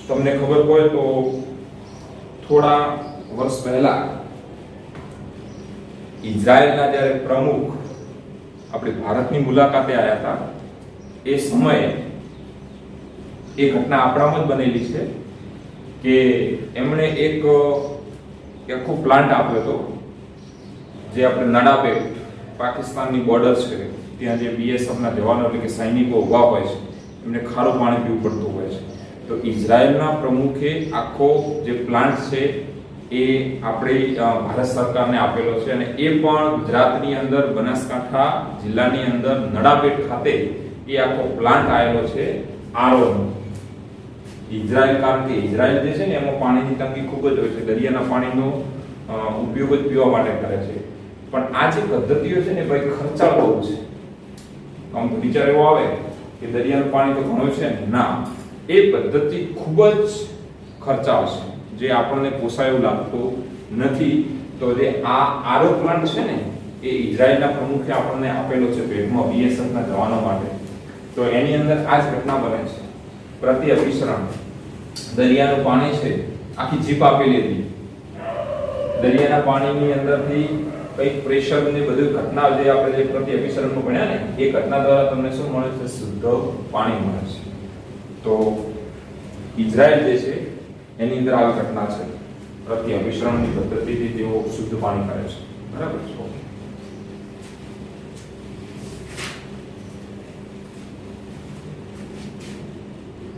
તમને ખબર હોય તો થોડા વર્ષ પહેલા ઇઝરાયલના જ્યારે પ્રમુખ આપણે ભારતની મુલાકાતે આવ્યા હતા, એ સમયે એ ઘટના આપણામાં જ બનેલી છે કે એમણે એક આખો પ્લાન્ટ આપ્યો હતો, જે આપણે નડાબેટ પાકિસ્તાનની બોર્ડર છે ત્યાં જે બીએસએફના જવાનો એટલે કે સૈનિકો ઉભા હોય છે, એમને ખારું પાણી પીવું પડતું હોય છે. તો ઇઝરાયલના પ્રમુખે આખો જે પ્લાન્ટ છે એ આપણી ભારત સરકારને આપેલો છે અને એ પણ ગુજરાતની અંદર બનાસકાંઠા જિલ્લાની અંદર નડાબેટ ખાતે એ આખો પ્લાન્ટ આવેલો છે આરોનો. ઇઝરાયલ, કારણ કે ઇઝરાયલ જે છે ને એમાં પાણીની તંગી ખૂબ જ હોય છે, દરિયાના પાણીનો ઉપયોગ જ પીવા માટે કરે છે. પણ આ જે પદ્ધતિઓ છે ને ભાઈ ખર્ચાળ બહુ છે. આમ તો વિચાર એવો આવે કે દરિયાનું પાણી તો ઘણું છે, ના, એ પદ્ધતિ ખૂબ જ ખર્ચાળ છે, જે આપણને પોસાય એવું લાગતું નથી. તો જે આ આરો પ્લાન્ટ છે ને એ ઇઝરાયલના પ્રમુખે આપણને આપેલો છે ભેટમાં બીએસએફના જવાનો માટે. તો એની અંદર આ જ ઘટના બને છે. પ્રતિ અભિસરણ દરિયાનું પાણી છે, આખી જીપ આપેલી હતી, દરિયાના પાણીની અંદરથી કઈક પ્રેશર ને બધું ઘટના જે આપણે જે પ્રતિ અભિસરણમાં ભણ્યા ને એ ઘટના દ્વારા તમને શું મળે છે? શુદ્ધ પાણી મળે છે. તો ઇઝરાયલ જે છે એની અંદર આવી ઘટના છે, પ્રતિ અભિસરણની પદ્ધતિથી તેઓ શુદ્ધ પાણી કરે છે. બરાબર છે.